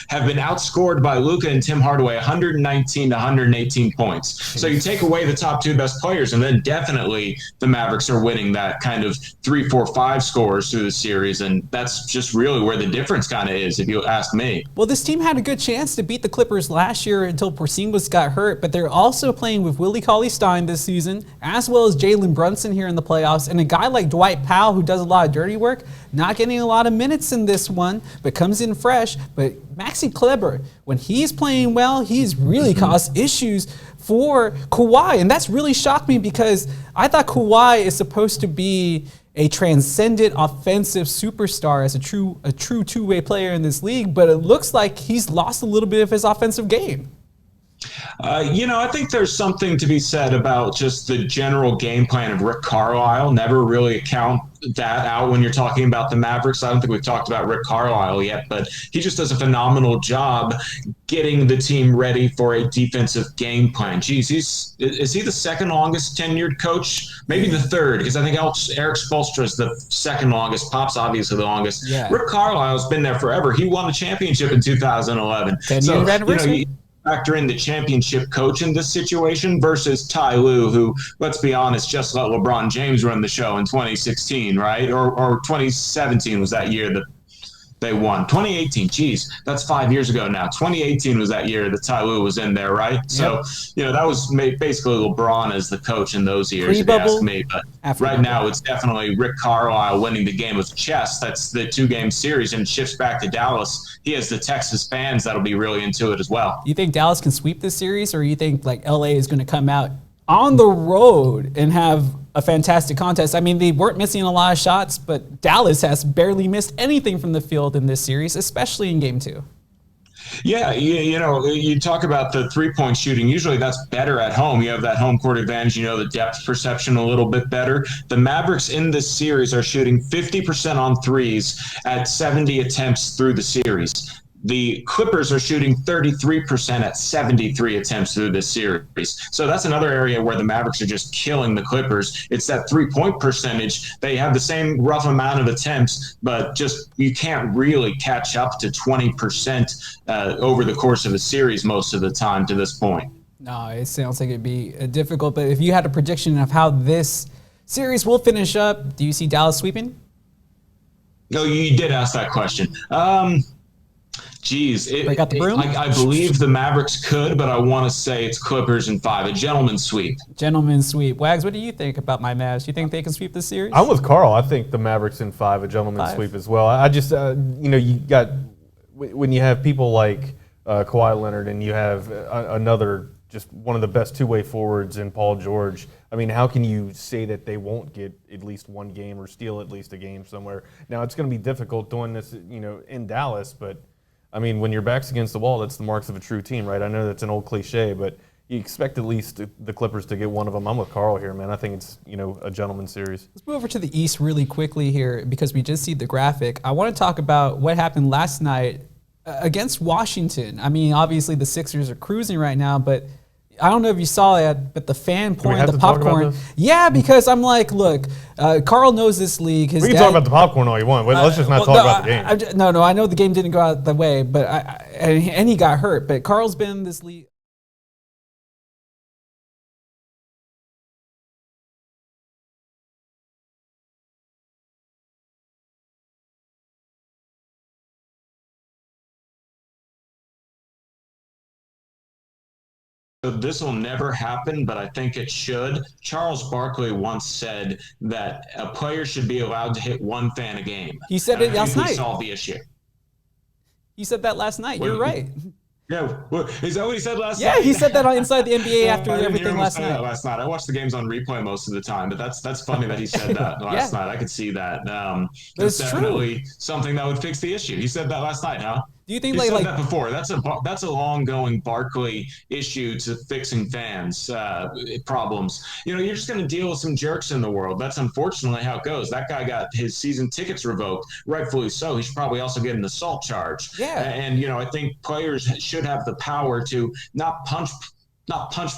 [SPEAKER 7] have been outscored by Luka and Tim Hardaway 119 to 118 points. So you take away the top 2 best players, and then definitely the Mavericks are winning that kind of 3, 4, 5 scores through the series, and that's just really where the difference kind of is, if you ask me.
[SPEAKER 1] Well, this team had a good chance to beat the Clippers last year until Porzingis got hurt, but they're also playing with Willie Cauley-Stein this season, as well as Jalen Brunson here in the playoffs, and a guy like Dwight Powell who does a lot of dirty work, not getting a lot of minutes in this one, but comes in fresh. But Maxi Kleber, when he's playing well, he's really caused issues for Kawhi. And that's really shocked me because I thought Kawhi is supposed to be a transcendent offensive superstar as a true two-way player in this league, but it looks like he's lost a little bit of his offensive game.
[SPEAKER 7] I think there's something to be said about just the general game plan of Rick Carlisle. Never really account that out when you're talking about the Mavericks. I don't think we've talked about Rick Carlisle yet, but he just does a phenomenal job getting the team ready for a defensive game plan. Geez, is he the second longest tenured coach? Maybe the third, because I think Eric Spoelstra is the second longest. Pop's obviously the longest. Yeah. Rick Carlisle's been there forever. He won a championship in 2011.
[SPEAKER 1] 10-year anniversary.
[SPEAKER 7] Factor in the championship coach in this situation versus Ty Lue, who, let's be honest, just let LeBron James run the show in 2016, right? Or 2017 was that year that they won. 2018, geez, that's 5 years ago now. 2018 was that year that Ty Lue was in there, right? Yep. So, that was basically LeBron as the coach in those years, if you ask me. But right now, it's definitely Rick Carlisle winning the game of chess. That's the 2-game series, and shifts back to Dallas. He has the Texas fans that'll be really into it as well.
[SPEAKER 1] You think Dallas can sweep this series, or you think LA is going to come out on the road and have a fantastic contest? I mean, they weren't missing a lot of shots, but Dallas has barely missed anything from the field in this series, especially in Game 2.
[SPEAKER 7] Yeah, you talk about the three-point shooting. Usually that's better at home. You have that home court advantage. The depth perception a little bit better. The Mavericks in this series are shooting 50% on threes at 70 attempts through the series. The Clippers are shooting 33% at 73 attempts through this series. So that's another area where the Mavericks are just killing the Clippers. It's that three-point percentage. They have the same rough amount of attempts, but just you can't really catch up to 20% over the course of a series most of the time to this point.
[SPEAKER 1] No, it sounds like it'd be difficult. But if you had a prediction of how this series will finish up, do you see Dallas sweeping?
[SPEAKER 7] No, you did ask that question. Geez,
[SPEAKER 1] Break out the broom?
[SPEAKER 7] I believe the Mavericks could, but I want to say it's Clippers in 5, a gentleman's sweep.
[SPEAKER 1] Gentleman's sweep. Wags, what do you think about my Mavs? You think they can sweep this series?
[SPEAKER 2] I'm with Karl. I think the Mavericks in 5, a gentleman's sweep as well. I just, you got when you have people like Kawhi Leonard and you have another just one of the best two-way forwards in Paul George. I mean, how can you say that they won't get at least one game or steal at least a game somewhere? Now, it's going to be difficult doing this, in Dallas, but I mean, when your back's against the wall, that's the marks of a true team, right? I know that's an old cliche, but you expect at least the Clippers to get one of them. I'm with Karl here, man. I think it's, a gentleman's series.
[SPEAKER 1] Let's move over to the East really quickly here because we just see the graphic. I want to talk about what happened last night against Washington. I mean, obviously the Sixers are cruising right now, but I don't know if you saw it, but the fan pouring the popcorn. Yeah, because I'm like, look, Karl knows this league.
[SPEAKER 2] We can talk about the popcorn all you want, but let's just not talk about the game.
[SPEAKER 1] No, I know the game didn't go out the way, but and he got hurt. But Karl's been in this league.
[SPEAKER 7] So this will never happen, but I think it should. Charles Barkley once said that a player should be allowed to hit one fan a game.
[SPEAKER 1] He said it last night.
[SPEAKER 7] Solve the issue.
[SPEAKER 1] He said that last night. You're right.
[SPEAKER 7] Yeah, is that what he said last night?
[SPEAKER 1] Yeah, he said that on Inside the NBA after everything last night.
[SPEAKER 7] I watched the games on replay most of the time, but that's funny that he said that last night. I could see that. That's definitely something that would fix the issue. He said that last night, huh?
[SPEAKER 1] Do you think
[SPEAKER 7] he said that before? That's a long-going Barkley issue to fixing fans problems. You're just going to deal with some jerks in the world. That's unfortunately how it goes. That guy got his season tickets revoked, rightfully so. He should probably also get an assault charge.
[SPEAKER 1] Yeah.
[SPEAKER 7] And I think players should have the power to not punch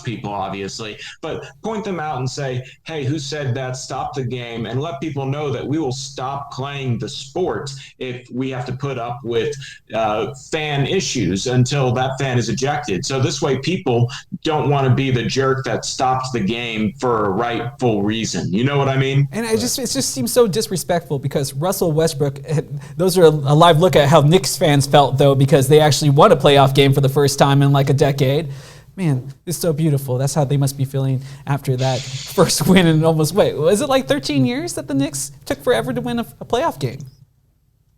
[SPEAKER 7] people, obviously, but point them out and say, hey, who said that? Stop the game, and let people know that we will stop playing the sport if we have to put up with fan issues until that fan is ejected. So this way people don't want to be the jerk that stops the game for a rightful reason. You know what I mean?
[SPEAKER 1] And it just seems so disrespectful because Russell Westbrook, those are a live look at how Knicks fans felt, though, because they actually won a playoff game for the first time in like a decade. Man, it's so beautiful. That's how they must be feeling after that first win in almost, was it like 13 years that the Knicks took forever to win a playoff game?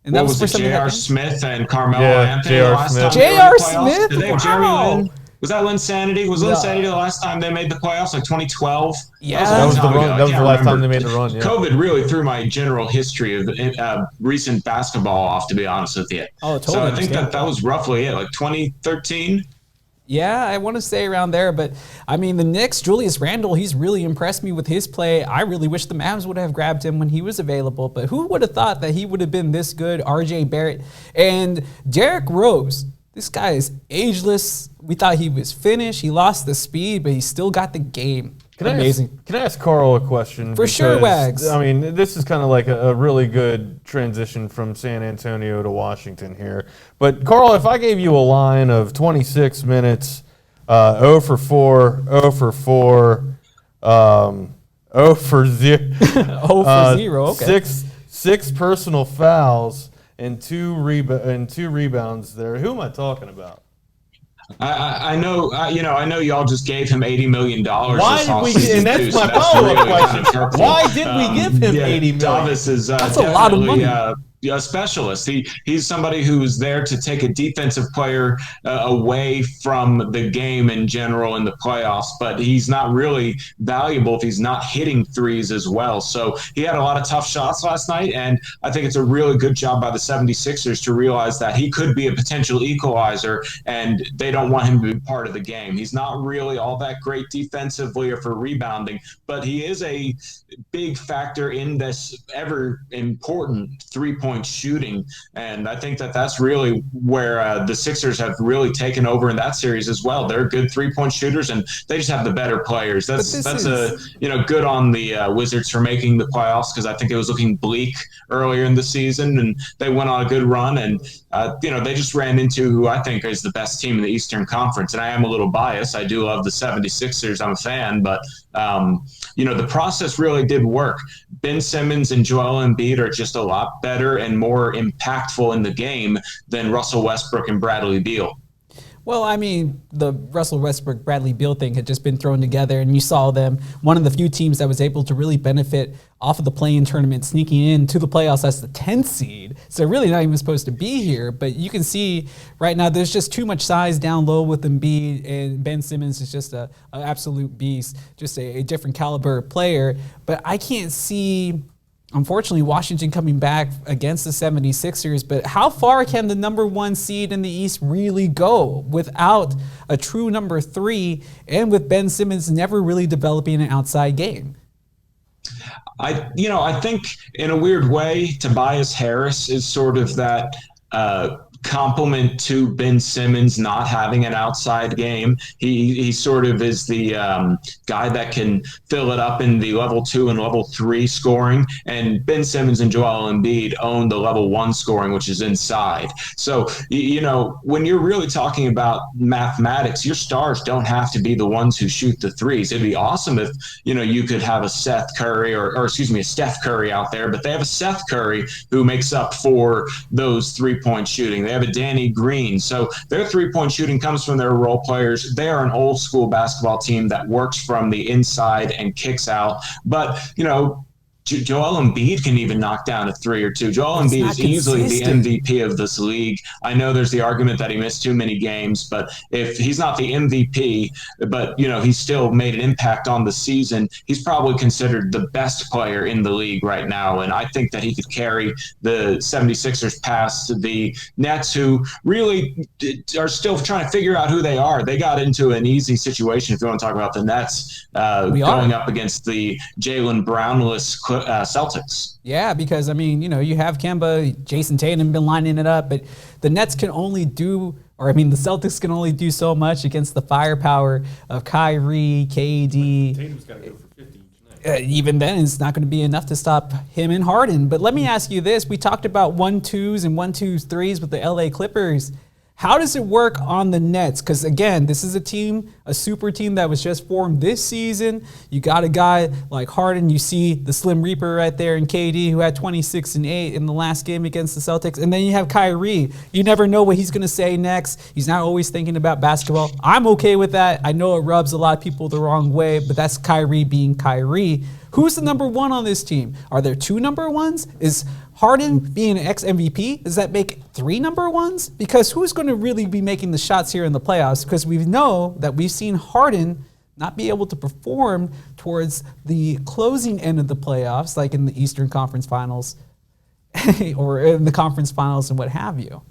[SPEAKER 1] And
[SPEAKER 7] that was it, J.R. Smith and Carmelo Anthony
[SPEAKER 2] J.R.
[SPEAKER 7] last
[SPEAKER 2] Smith.
[SPEAKER 7] time
[SPEAKER 1] J.R. Smith?
[SPEAKER 7] Did they have Jerry Lin? Was that Linsanity? Was Linsanity the last time they made the playoffs, like 2012?
[SPEAKER 1] Yeah.
[SPEAKER 2] That was the last time they made the run, yeah.
[SPEAKER 7] COVID really threw my general history of recent basketball off, to be honest with you.
[SPEAKER 1] Oh, totally.
[SPEAKER 7] So I think that was roughly it, like 2013.
[SPEAKER 1] Yeah, I want to say around there, but I mean, the Knicks, Julius Randle, he's really impressed me with his play. I really wish the Mavs would have grabbed him when he was available, but who would have thought that he would have been this good? RJ Barrett and Derrick Rose. This guy is ageless. We thought he was finished. He lost the speed, but he still got the game. Amazing.
[SPEAKER 2] Can I ask Karl a question?
[SPEAKER 1] For sure, Wags.
[SPEAKER 2] I mean, this is kind of like a really good transition from San Antonio to Washington here. But, Karl, if I gave you a line of 26 minutes, 0 for 4, 0 for 4, 0 for 0,
[SPEAKER 1] 0 for 0, okay.
[SPEAKER 2] Six personal fouls and two rebounds there, who am I talking about?
[SPEAKER 7] I know, I know y'all just gave him $80 million.
[SPEAKER 2] Why did we? And that's my follow-up question. Why did we give him $80 million?
[SPEAKER 7] Davis is
[SPEAKER 1] that's a lot of money.
[SPEAKER 7] A specialist. He's somebody who's there to take a defensive player away from the game in general in the playoffs, but he's not really valuable if he's not hitting threes as well. So he had a lot of tough shots last night, and I think it's a really good job by the 76ers to realize that he could be a potential equalizer, and they don't want him to be part of the game. He's not really all that great defensively or for rebounding, but he is a big factor in this ever important three-point shooting, and I think that that's really where the Sixers have really taken over in that series as well. They're good three-point shooters, and they just have the better players. That's good on the Wizards for making the playoffs, because I think it was looking bleak earlier in the season, and they went on a good run, and they just ran into who I think is the best team in the Eastern Conference. And I am a little biased. I do love the 76ers. I'm a fan, but the process really did work. Ben Simmons and Joel Embiid are just a lot better and more impactful in the game than Russell Westbrook and Bradley Beal.
[SPEAKER 1] Well, I mean, the Russell Westbrook, Bradley Beal thing had just been thrown together, and you saw them, one of the few teams that was able to really benefit off of the play-in tournament, sneaking into the playoffs as the 10th seed. So really not even supposed to be here, but you can see right now there's just too much size down low with Embiid, and Ben Simmons is just an absolute beast, just a different caliber player. But I can't see, unfortunately, Washington coming back against the 76ers, but how far can the number 1 seed in the East really go without a true number 3 and with Ben Simmons never really developing an outside game?
[SPEAKER 7] I think in a weird way, Tobias Harris is sort of that compliment to Ben Simmons not having an outside game. He sort of is the guy that can fill it up in the level 2 and level 3 scoring, and Ben Simmons and Joel Embiid own the level 1 scoring, which is inside. So, when you're really talking about mathematics, your stars don't have to be the ones who shoot the threes. It'd be awesome if, you could have a Seth Curry or a Steph Curry out there, but they have a Seth Curry who makes up for those 3-point shooting. They have a Danny Green. So their 3-point shooting comes from their role players. They are an old school basketball team that works from the inside and kicks out. But, Joel Embiid can even knock down a 3 or 2. Joel Embiid is easily the MVP of this league. I know there's the argument that he missed too many games, but if he's not the MVP, but he's still made an impact on the season, he's probably considered the best player in the league right now. And I think that he could carry the 76ers past the Nets, who really are still trying to figure out who they are. They got into an easy situation, if you want to talk about the Nets, going up against the Jaylen Brownless Celtics.
[SPEAKER 1] Yeah, because you have Kemba, Jason Tatum been lining it up, but the Nets can only do, the Celtics can only do so much against the firepower of Kyrie, KD.
[SPEAKER 2] Tatum's got to go for 50 each night.
[SPEAKER 1] Even then, it's not going to be enough to stop him and Harden. But let me ask you this: we talked about 1-2s and 1-2-3s with the LA Clippers. How does it work on the Nets? Because, again, this is a super team that was just formed this season. You got a guy like Harden. You see the Slim Reaper right there in KD, who had 26 and 8 in the last game against the Celtics. And then you have Kyrie. You never know what he's going to say next. He's not always thinking about basketball. I'm okay with that. I know it rubs a lot of people the wrong way, but that's Kyrie being Kyrie. Who's the number 1 on this team? Are there 2 number 1s? Is Harden being an ex-MVP, does that make 3 number 1s? Because who's going to really be making the shots here in the playoffs? Because we know that we've seen Harden not be able to perform towards the closing end of the playoffs, like in the Eastern Conference Finals or in the conference finals and what have you.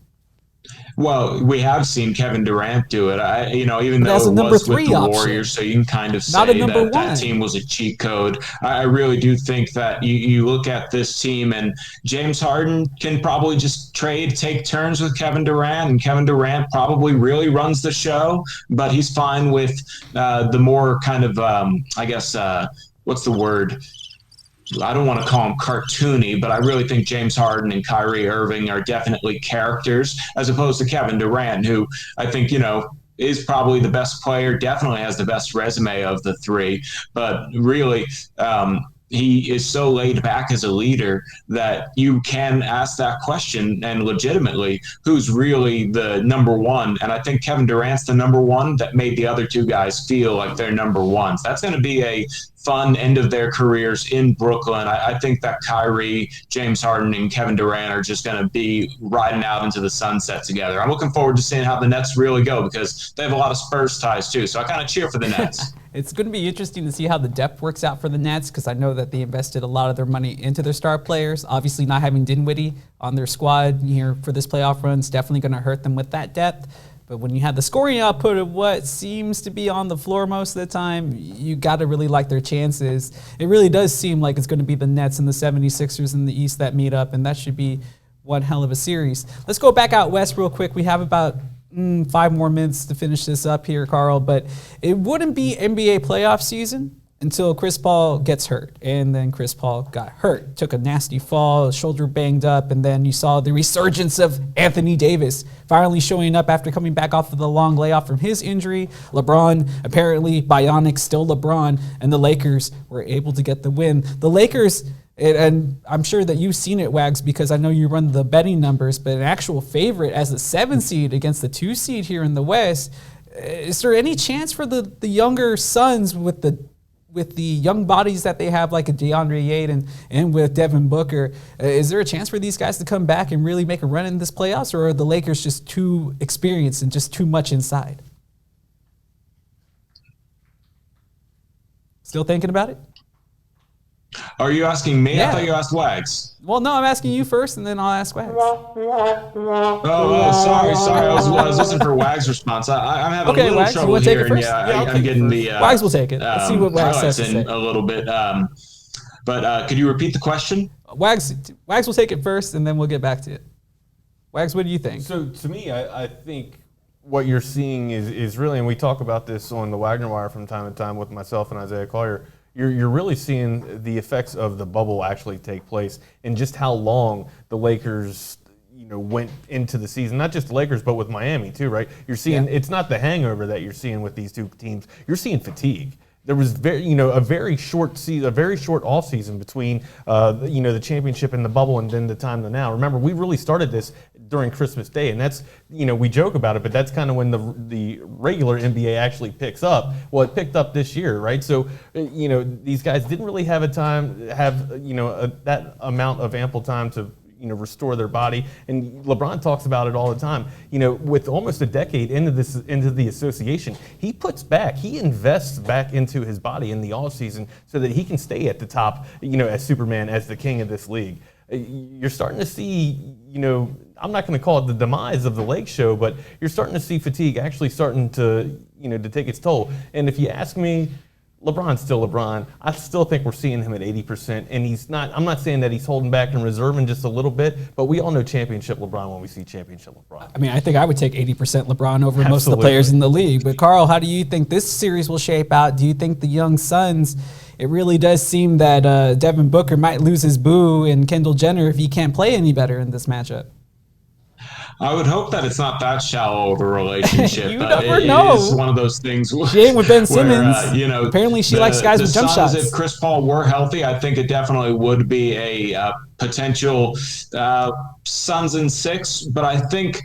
[SPEAKER 7] Well, we have seen Kevin Durant do it. Even though it was with the Warriors, so you can kind of say that team was a cheat code. I really do think that you look at this team, and James Harden can probably just take turns with Kevin Durant, and Kevin Durant probably really runs the show, but he's fine with the more kind of, what's the word? I don't want to call him cartoony, but I really think James Harden and Kyrie Irving are definitely characters, as opposed to Kevin Durant, who I think, is probably the best player, definitely has the best resume of the 3, but really he is so laid back as a leader that you can ask that question, and legitimately, who's really the number 1? And I think Kevin Durant's the number 1 that made the other 2 guys feel like they're number 1s. That's going to be a fun end of their careers in Brooklyn. I think that Kyrie, James Harden, and Kevin Durant are just going to be riding out into the sunset together. I'm looking forward to seeing how the Nets really go, because they have a lot of Spurs ties too. So I kind of cheer for the Nets.
[SPEAKER 1] It's going to be interesting to see how the depth works out for the Nets, because I know that they invested a lot of their money into their star players. Obviously, not having Dinwiddie on their squad here for this playoff run is definitely going to hurt them with that depth. But when you have the scoring output of what seems to be on the floor most of the time, you got to really like their chances. It really does seem like it's going to be the Nets and the 76ers in the East that meet up, and that should be one hell of a series. Let's go back out west real quick. We have about 5 more minutes to finish this up here, Karl, but it wouldn't be NBA playoff season until Chris Paul gets hurt. And then Chris Paul got hurt, took a nasty fall, shoulder banged up, and then you saw the resurgence of Anthony Davis finally showing up after coming back off of the long layoff from his injury. LeBron, apparently bionic, still LeBron, and the Lakers were able to get the win. The Lakers And I'm sure that you've seen it, Wags, because I know you run the betting numbers, but an actual favorite as the 7 seed against the 2 seed here in the West. Is there any chance for the younger Suns with the young bodies that they have, like a DeAndre Ayton and with Devin Booker? Is there a chance for these guys to come back and really make a run in this playoffs, or are the Lakers just too experienced and just too much inside? Still thinking about it?
[SPEAKER 7] Are you asking me?
[SPEAKER 1] Yeah.
[SPEAKER 7] I thought you asked Wags.
[SPEAKER 1] Well, no, I'm asking you first, and then I'll ask Wags.
[SPEAKER 7] Sorry. I was listening for Wags' response. I'm having a little
[SPEAKER 1] Wags,
[SPEAKER 7] trouble
[SPEAKER 1] take
[SPEAKER 7] here.
[SPEAKER 1] it first?
[SPEAKER 7] I'm getting the
[SPEAKER 1] Wags will take it. Let's see what Wags says to say.
[SPEAKER 7] a little bit. But could you repeat the question?
[SPEAKER 1] Wags will take it first, and then we'll get back to it. Wags, what do you think?
[SPEAKER 2] So to me, I think what you're seeing is really, and we talk about this on the Wagner Wire from time to time with myself and Isaiah Collier, you're really seeing the effects of the bubble actually take place and just how long the Lakers went into the season. Not just the Lakers, but with Miami too, right? You're seeing it's not the hangover that you're seeing with these two teams. You're seeing fatigue. There was a very short season, a very short off season between the championship and the bubble, and then the time to now. Remember, we really started this during Christmas Day, and that's we joke about it, but that's kind of when the regular NBA actually picks up. Well, it picked up this year, right? So these guys didn't really have that amount of ample time to restore their body. And LeBron talks about it all the time. With almost a decade into the association, he invests back into his body in the offseason so that he can stay at the top, as Superman, as the king of this league. You're starting to see, I'm not going to call it the demise of the Lake Show, but you're starting to see fatigue actually starting to, to take its toll. And if you ask me, LeBron's still LeBron. I still think we're seeing him at 80%, and he's not. I'm not saying that he's holding back and reserving just a little bit, but we all know championship LeBron when we see championship LeBron.
[SPEAKER 1] I mean, I think I would take 80% LeBron over
[SPEAKER 2] Absolutely.
[SPEAKER 1] most of the players in the league. But Karl, how do you think this series will shape out? Do you think the young Suns? It really does seem that Devin Booker might lose his boo and Kendall Jenner if he can't play any better in this matchup.
[SPEAKER 7] I would hope that it's not that shallow of a relationship.
[SPEAKER 1] You never know.
[SPEAKER 7] It is one of those things.
[SPEAKER 1] She ain't with Ben Simmons.
[SPEAKER 7] Where,
[SPEAKER 1] apparently she likes guys with jump shots.
[SPEAKER 7] If Chris Paul were healthy, I think it definitely would be a potential Suns in 6. But I think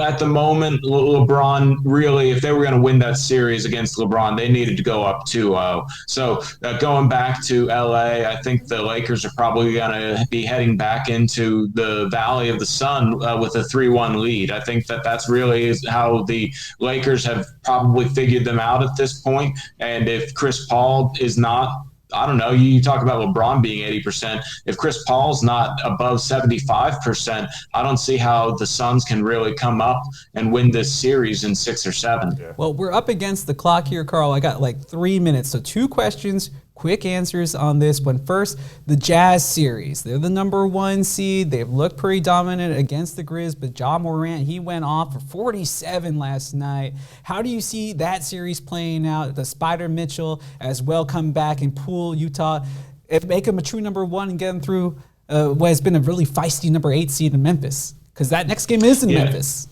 [SPEAKER 7] at the moment, LeBron really, if they were going to win that series against LeBron, they needed to go up 2-0. So going back to LA, I think the Lakers are probably going to be heading back into the Valley of the Sun with a 3-1 lead. I think that's really how the Lakers have probably figured them out at this point. And if Chris Paul is not, I don't know, you talk about LeBron being 80%. If Chris Paul's not above 75%, I don't see how the Suns can really come up and win this series in 6 or 7.
[SPEAKER 2] Yeah.
[SPEAKER 1] Well, we're up against the clock here, Karl. I got like 3 minutes. So 2 questions, quick answers on this one. First, the Jazz series. They're the number 1 seed. They've looked pretty dominant against the Grizz, but Ja Morant, he went off for 47 last night. How do you see that series playing out? The Spider Mitchell as well come back and pull Utah, make them a true number 1 and get them through what has been a really feisty number 8 seed in Memphis? Because that next game is in Memphis.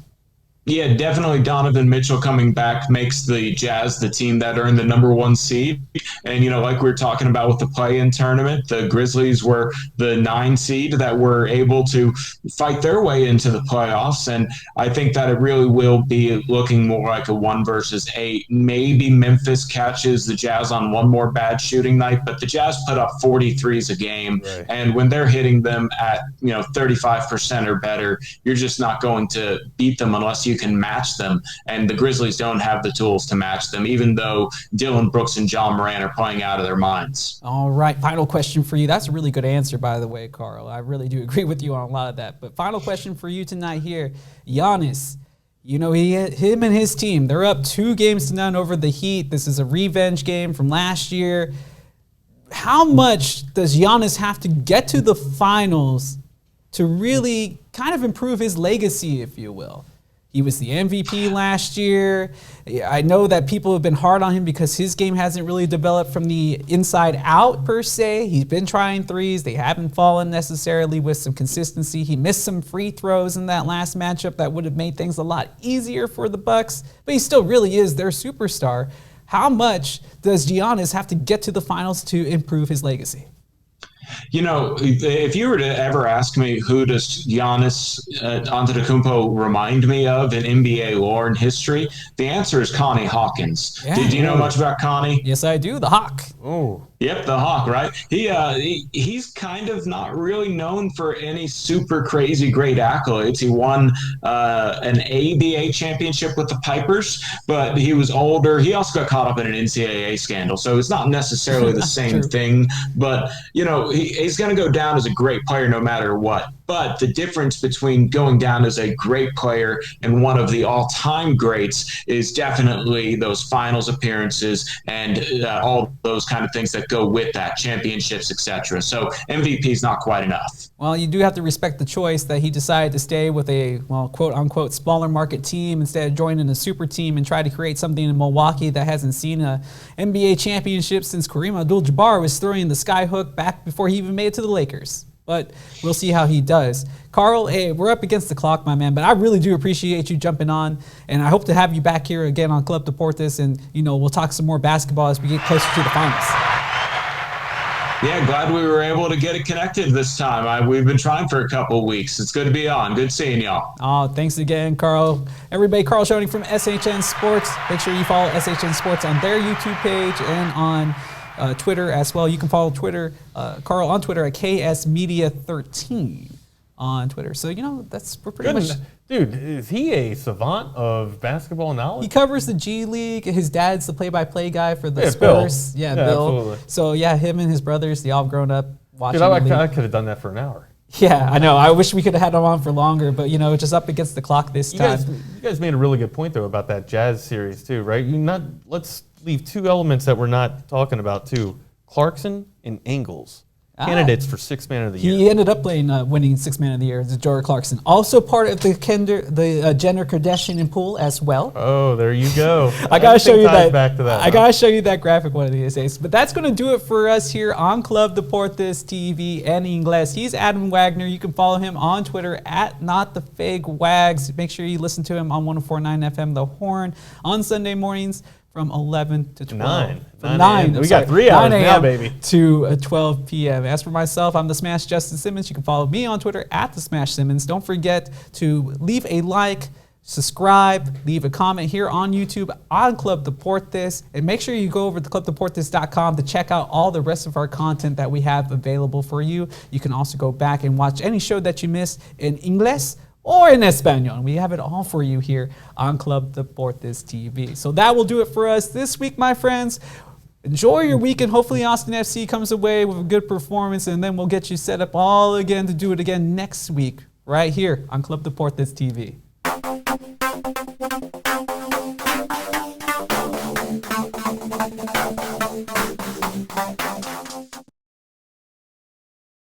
[SPEAKER 7] Yeah, definitely Donovan Mitchell coming back makes the Jazz the team that earned the number 1 seed. And, like we were talking about with the play-in tournament, the Grizzlies were the 9 seed that were able to fight their way into the playoffs. And I think that it really will be looking more like a 1 versus 8. Maybe Memphis catches the Jazz on one more bad shooting night, but the Jazz put up 43s a game. Right. And when they're hitting them at, 35% or better, you're just not going to beat them unless you can match them, and the Grizzlies don't have the tools to match them, even though Dillon Brooks and John Moran are playing out of their minds.
[SPEAKER 1] All right, final question for you. That's a really good answer, by the way, Karl. I really do agree with you on a lot of that. But final question for you tonight here. Giannis, him and his team, they're up 2-0 over the Heat. This is a revenge game from last year. How much does Giannis have to get to the finals to really kind of improve his legacy, if you will? He was the MVP last year. I know that people have been hard on him because his game hasn't really developed from the inside out per se. He's been trying threes. They haven't fallen necessarily with some consistency. He missed some free throws in that last matchup that would have made things a lot easier for the Bucks, but he still really is their superstar. How much does Giannis have to get to the finals to improve his legacy?
[SPEAKER 7] If you were to ever ask me who does Giannis Antetokounmpo remind me of in NBA lore and history, the answer is Connie Hawkins.
[SPEAKER 1] Yeah.
[SPEAKER 7] Did you know much about Connie?
[SPEAKER 1] Yes, I do. The Hawk.
[SPEAKER 2] Oh.
[SPEAKER 7] Yep, the Hawk, right? He's kind of not really known for any super crazy great accolades. He won an ABA championship with the Pipers, but he was older. He also got caught up in an NCAA scandal, so it's not necessarily the same thing. But he's going to go down as a great player no matter what. But the difference between going down as a great player and one of the all-time greats is definitely those finals appearances and all those kind of things that go with that, championships, etc. So MVP is not quite enough.
[SPEAKER 1] Well, you do have to respect the choice that he decided to stay with a, quote-unquote, smaller market team instead of joining a super team and try to create something in Milwaukee that hasn't seen a NBA championship since Kareem Abdul-Jabbar was throwing the skyhook back before he even made it to the Lakers. But we'll see how he does. Karl, hey, we're up against the clock, my man, but I really do appreciate you jumping on, and I hope to have you back here again on Club Deportes, and, we'll talk some more basketball as we get closer to the finals.
[SPEAKER 7] Yeah, glad we were able to get it connected this time. We've been trying for a couple of weeks. It's good to be on. Good seeing y'all.
[SPEAKER 1] Oh, thanks again, Karl. Everybody, Karl Schoening from SHN Sports. Make sure you follow SHN Sports on their YouTube page and on Twitter as well. You can follow Karl on Twitter at KSmedia13 on Twitter. So, we're pretty much...
[SPEAKER 2] Dude, is he a savant of basketball knowledge?
[SPEAKER 1] He covers the G League. His dad's the play-by-play guy for the Spurs.
[SPEAKER 2] Bill.
[SPEAKER 1] Bill.
[SPEAKER 2] Absolutely.
[SPEAKER 1] So, him and his brothers, they all grown up watching.
[SPEAKER 2] Dude, I could have done that for an hour.
[SPEAKER 1] Yeah, I know. I wish we could have had him on for longer, but, just up against the clock this time.
[SPEAKER 2] You guys made a really good point, though, about that Jazz series, too, right? Let's leave two elements that we're not talking about, too. Clarkson and Ingles. Candidates for Sixth Man of the Year.
[SPEAKER 1] He ended up winning Sixth Man of the Year, Jordan Clarkson. Also part of the Jenner Kardashian pool as well.
[SPEAKER 2] Oh, there you go.
[SPEAKER 1] I gotta show you that.
[SPEAKER 2] Back to that.
[SPEAKER 1] I gotta show you that graphic one of these days. But that's gonna do it for us here on Club Deportes TV and Ingles. He's Adam Wagner. You can follow him on Twitter at NotTheFakeWags. Make sure you listen to him on 104.9 FM The Horn on Sunday mornings from 11 to 12.
[SPEAKER 2] 9. We got 3 hours now, baby.
[SPEAKER 1] To 12 p.m. As for myself, I'm the Smash Justin Simmons. You can follow me on Twitter at the Smash Simmons. Don't forget to leave a like, subscribe, leave a comment here on YouTube on Club Deportes, and make sure you go over to clubdeportes.com to check out all the rest of our content that we have available for you. You can also go back and watch any show that you missed in Ingles or in Espanol. We have it all for you here on Club Deportes TV. So that will do it for us this week, my friends. Enjoy your weekend. Hopefully Austin FC comes away with a good performance, and then we'll get you set up all again to do it again next week right here on Club Deportes TV.